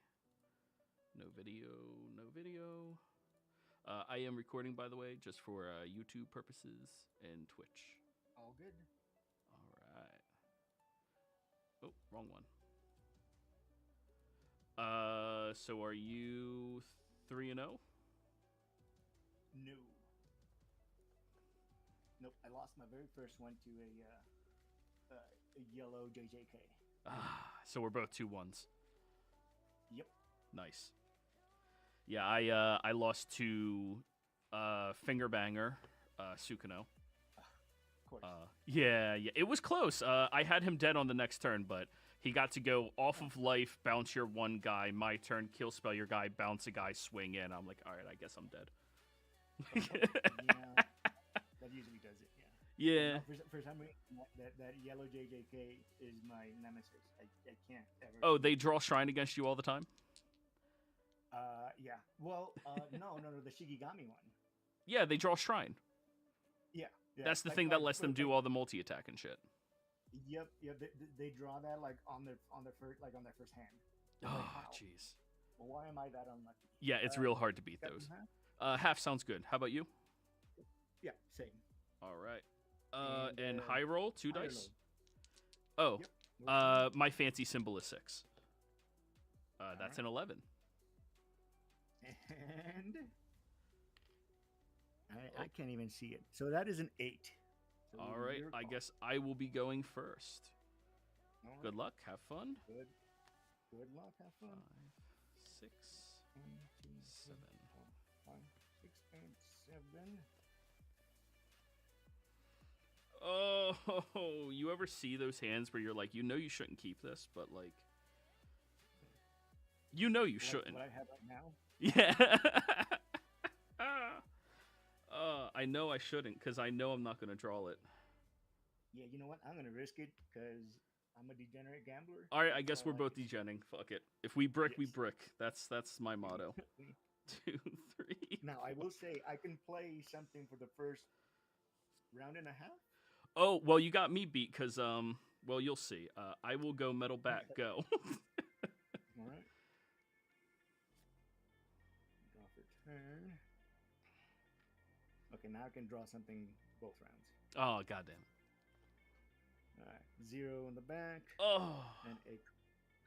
No video, no video. I am recording, by the way, just for YouTube purposes and Twitch. All good. All right. Oh, wrong one. So are you 3-0? No. Nope. I lost my very first one to a yellow JJK. So we're both 2-1s. Yep. Nice. Yeah, I lost to Fingerbanger, Sukino. Of course. Yeah, it was close. I had him dead on the next turn, but he got to go off of life, bounce your one guy, my turn, kill spell your guy, bounce a guy, swing in. I'm like, all right, I guess I'm dead. Yeah, that usually does it. Yeah. No, for some reason, that yellow JJK is my nemesis. I can't ever. Oh, they draw Shrine against you all the time? Yeah. Well, no, the Shigigami one. Yeah, they draw Shrine. Yeah. That's the thing that lets them do all the multi-attack and shit. Yep. They draw that like on their first hand. It's Oh, like, wow. jeez. Well, why am I that unlucky? Yeah, it's real hard to beat those. Half sounds good. How about you? Yeah, same. All right. And high roll, 2 higher dice. low. Oh, my fancy symbol is 6. That's an 11. And I can't even see it. So that is an 8. So All right, I guess I will be going first. All right. Good luck. Have fun. Good luck. Have fun. 5, 6, 7. 5, 6, and 7. Oh, you ever see those hands where you're like, you know you shouldn't keep this, but like, you know you shouldn't. What I have right now? Yeah. I know I shouldn't because I know I'm not going to draw it. Yeah, you know what? I'm going to risk it because I'm a degenerate gambler. All right, I guess we're both degenning. Fuck it. If we brick, we brick. That's my motto. 2, 3. Now, I will say I can play something for the first round and a half. Oh, well, you got me beat because, well, you'll see. I will go metal bat, go. All right. Draw for turn. Okay, now I can draw something both rounds. Oh, goddamn. All right. 0 in the back. Oh. And a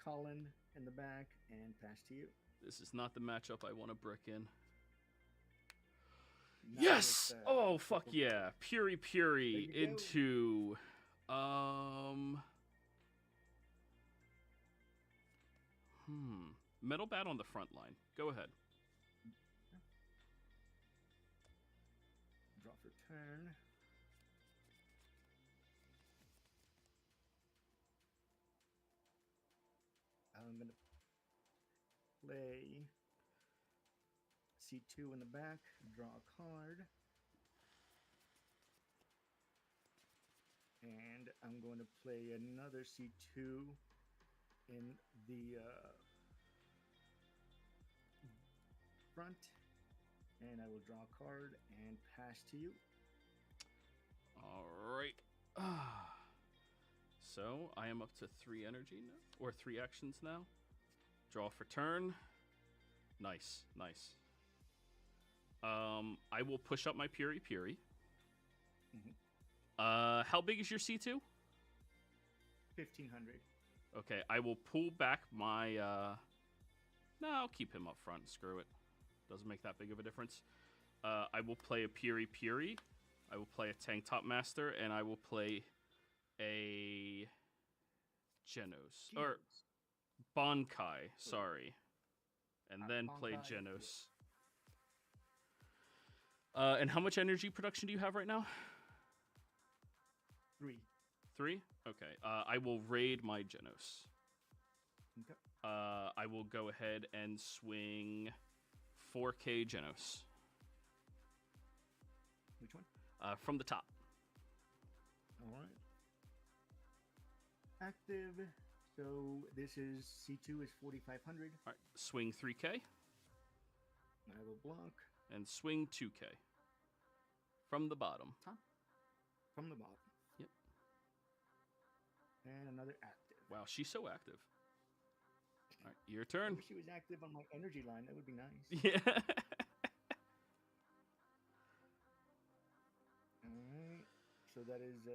Colin in the back and pass to you. This is not the matchup I want to brick in. Now Yes! it's, Oh, fuck yeah. Puri into... Metal bat on the front line. Go ahead. Draw for turn. I'm going to play C2 in the back, draw a card. And I'm going to play another C2 in the front. And I will draw a card and pass to you. All right. So I am up to 3 energy now, or 3 actions now. Draw for turn. Nice, nice. I will push up my Puri. How big is your C2? 1,500. Okay, I will pull back my. No, I'll keep him up front. Screw it. Doesn't make that big of a difference. I will play a Puri. I will play a Tank Top Master, and I will play a Genos. Or Bankai, sorry. And then play Genos. And how much energy production do you have right now? 3. 3? Okay. I will raid my Genos. Okay. I will go ahead and swing 4K Genos. Which one? From the top. All right. Active. So this is C2 is 4,500. All right. Swing 3K. I will block. And swing 2K. From the bottom. Top. From the bottom. Yep. And another active. Wow, she's so active. All right, your I turn. wish he was active on my energy line. That would be nice. Yeah. Alright. So that is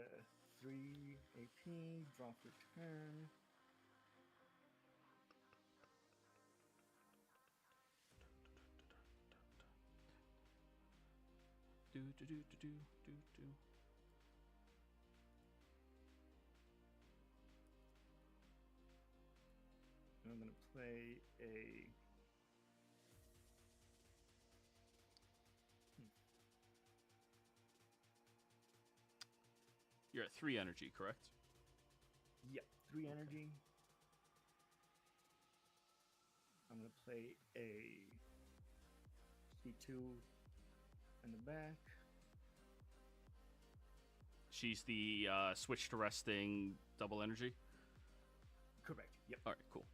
3 AP. Draw for turn. Do do do do do do do. I'm going to play a. You're at 3 energy, correct? Yep, 3 energy. I'm going to play a C2 in the back. She's the switch to resting double energy? Correct, yep. All right, cool.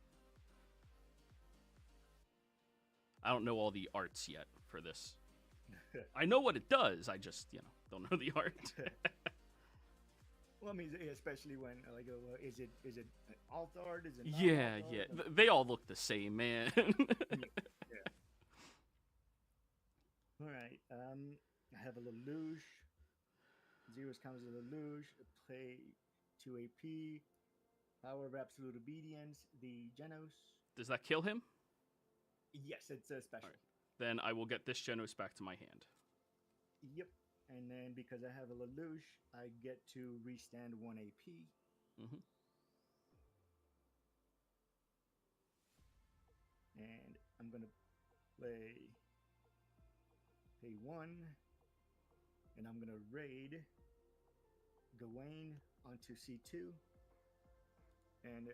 I don't know all the arts yet for this. I know what it does. I just, don't know the art. Well, I mean, especially when is it an alt art? Is it not Yeah, alt yeah. art? They all look the same, man. Yeah. All right. I have a Lelouch. Zeros comes with a Lelouch. Play 2 AP. Power of Absolute Obedience. The Genos. Does that kill him? Yes, it's a special. Then I will get this Genos back to my hand. Yep. And then because I have a Lelouch, I get to restand 1 AP. Mm-hmm. And I'm going to pay 1. And I'm going to raid Gawain onto C2. And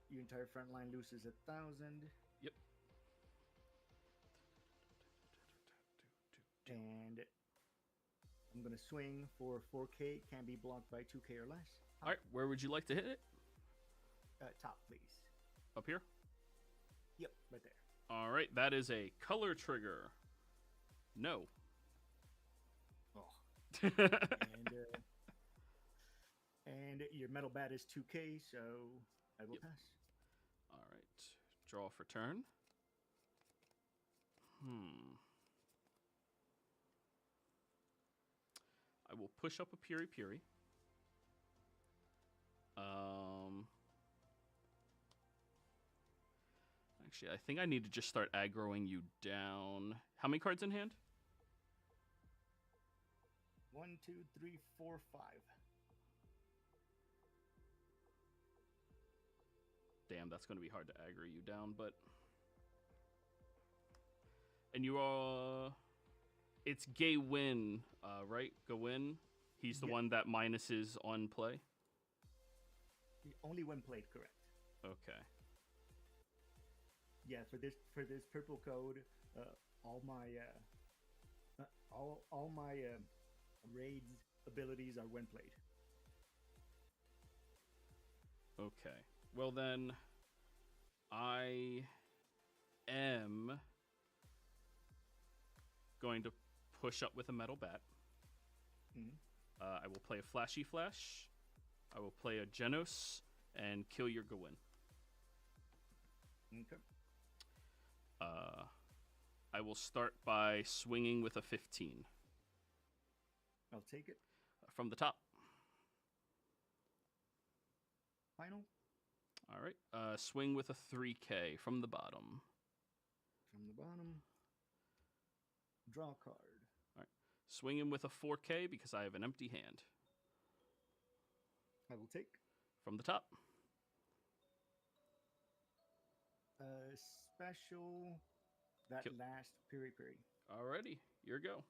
your entire front line loses 1,000. Yep. And I'm going to swing for 4K. Can be blocked by 2K or less. All right, where would you like to hit it? Top, please. Up here? Yep, right there. All right, that is a color trigger. No. Oh. And your metal bat is 2K, so I will pass. All right, draw for turn. I will push up a Piri Piri. Actually, I think I need to just start aggroing you down. How many cards in hand? 1, 2, 3, 4, 5. Damn, that's going to be hard to aggro you down, but... And you are... It's Gawain, right? Gawain? He's the one that minuses on play? Only when played, correct. Okay. Yeah, for this purple code, all my raids abilities are when played. Okay. Well then, I am going to push up with a metal bat. Mm-hmm. I will play a Flashy Flash. I will play a Genos and kill your Gawain. Okay. I will start by swinging with a 15. I'll take it. From the top. Final. All right. Swing with a 3K from the bottom. From the bottom. Draw a card. All right. Swing him with a 4K because I have an empty hand. I will take. From the top. Special. That last Piri Piri. Alrighty. Your go.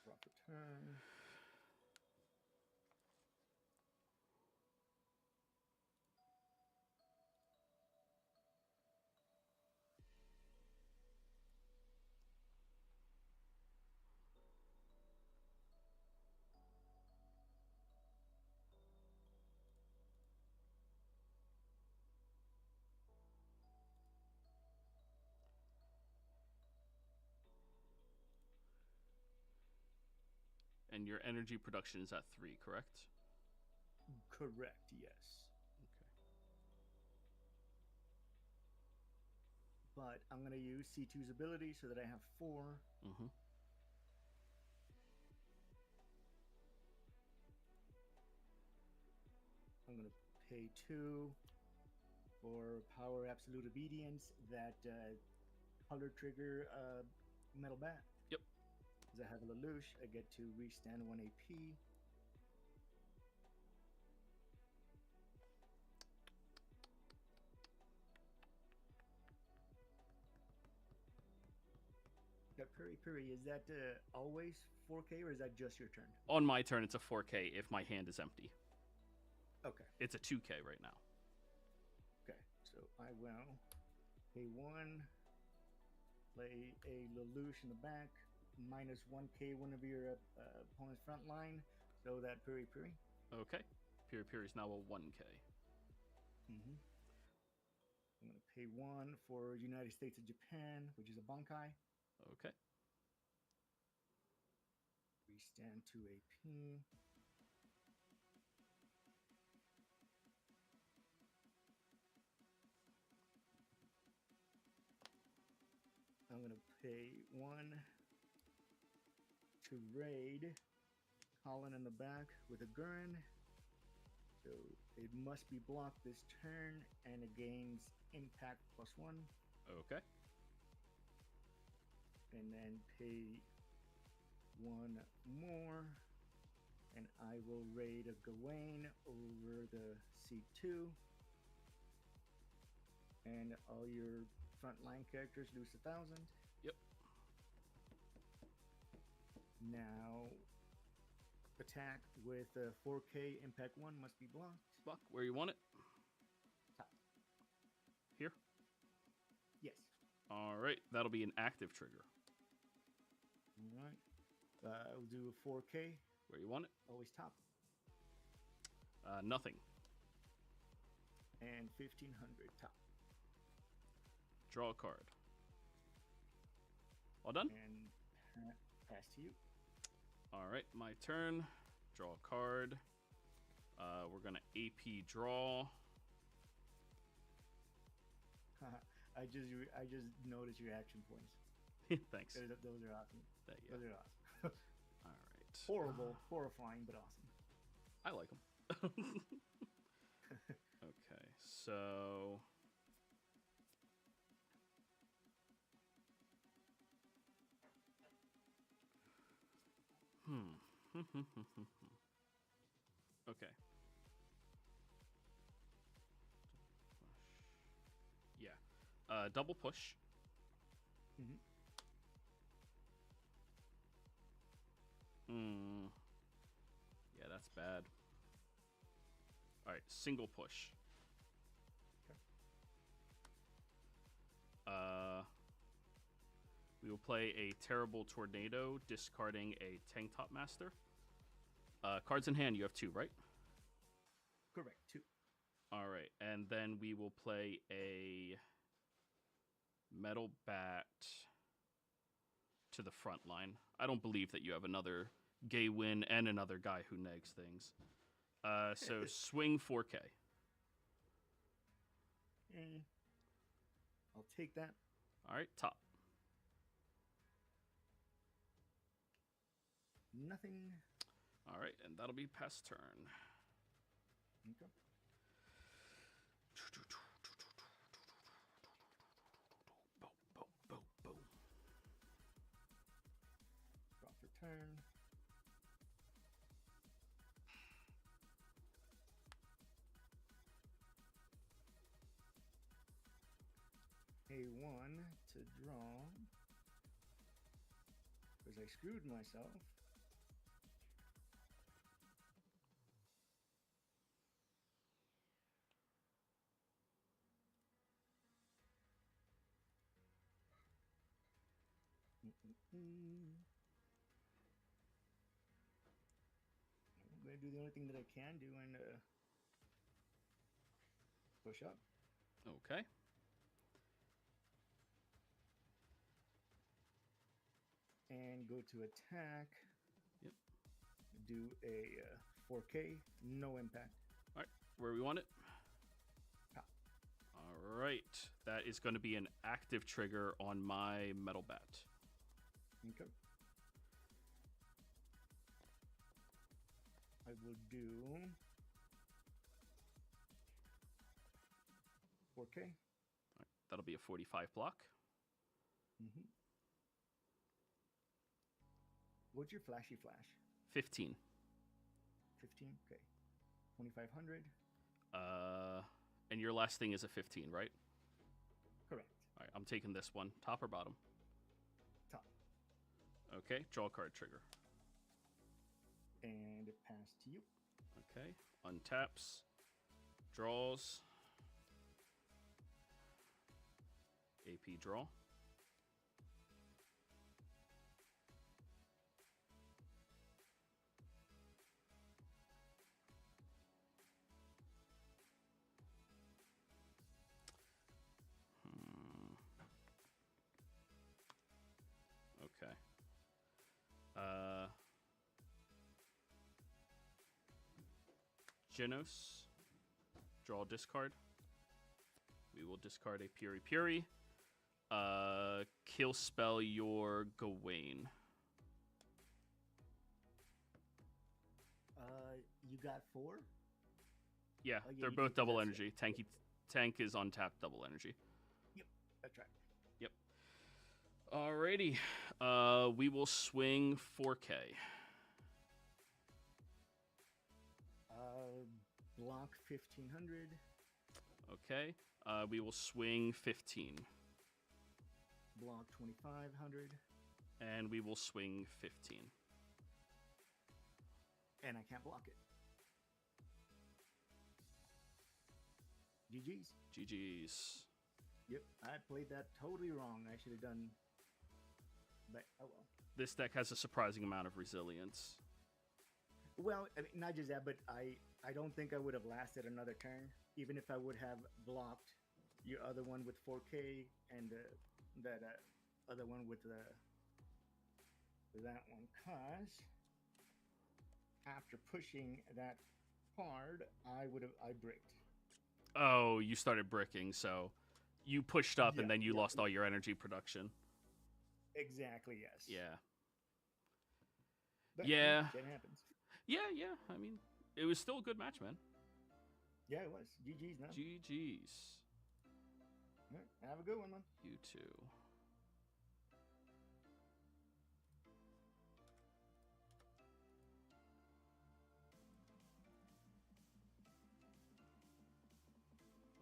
Drop a turn. And your energy production is at 3, correct? Correct, yes. Okay. But I'm gonna use C2's ability so that I have 4. Mm-hmm. I'm gonna pay 2 for power absolute obedience that color trigger metal bat. Yep. As I have a Lelouch, I get to restand 1 AP. That Piri, is that always 4K or is that just your turn? On my turn, it's a 4K if my hand is empty. Okay. It's a 2K right now. Okay, so I will pay 1, play a Lelouch in the back, minus 1K one of your opponent's front line, so that Piri. Okay. Piri is now a 1K. Mm-hmm. I'm going to pay 1 for United States of Japan, which is a Bankai. Okay. We stand 2 AP. I'm going to pay 1 to raid Colin in the back with a Gurren. So it must be blocked this turn and it gains impact +1. Okay. And then pay 1 more. And I will raid a Gawain over the C2. And all your frontline characters lose 1,000. Yep. Now, attack with a 4K impact 1 must be blocked. Block where you want it. Top. Here? Yes. All right. That'll be an active trigger. All right. I'll do a 4K. Where you want it. Always top. Nothing. And 1,500 top. Draw a card. All done? And pass to you. All right, my turn. Draw a card. We're gonna AP draw. I just noticed your action points. Thanks. Those are awesome. Yeah. Those are awesome. All right. Horrible, horrifying, but awesome. I like them. Okay, so. Okay. Yeah. Double push. Mm-hmm. Yeah, that's bad. All right, single push. Okay. We will play a Terrible Tornado, discarding a Tank Top Master. Cards in hand, you have 2, right? Correct, 2. All right, and then we will play a Metal Bat to the front line. I don't believe that you have another Gay Win and another guy who negs things. So swing 4K. I'll take that. All right, top. Nothing. All right, and that'll be past turn. Okay. Draw for turn. A1 to draw. Because I screwed myself. I'm going to do the only thing that I can do and push up. Okay. And go to attack. Yep. do a 4K, no impact. All right, where we want it? Top. All right, that is going to be an active trigger on my metal bat. Okay. I will do 4K. All right, that'll be a 45 block. Mm-hmm. What's your flashy flash? 15. 15. Okay. 2,500. And your last thing is a 15, right? Correct. All right, I'm taking this one. Top or bottom? Top. Okay, draw a card trigger. And it passed to you. Okay, untaps, draws, AP draw. Okay. Genos. Draw discard. We will discard a Puri Puri. Kill spell your Gawain. You got 4? Yeah, Oh, yeah, they're you both did, double that's energy. Tank is untapped double energy. Yep, that's right. Yep. Alrighty. We will swing 4K. Block 1,500. Okay. We will swing 15. Block 2,500. And we will swing 15. And I can't block it. GG's. GG's. Yep, I played that totally wrong. I should have done. But oh well. This deck has a surprising amount of resilience. Well, I mean, not just that, but I don't think I would have lasted another turn, even if I would have blocked your other one with 4K and that other one with that one. Cause after pushing that card, I bricked. Oh, you started bricking, so you pushed up and Yeah, then you yeah. lost all your energy production. Exactly. Yes. Yeah. But, Yeah. That happens. Yeah. I mean, it was still a good match, man. Yeah, it was. GG's now. GG's. All right, have a good one, man. You too.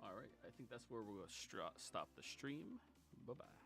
All right, I think that's where we'll stop the stream. Bye-bye.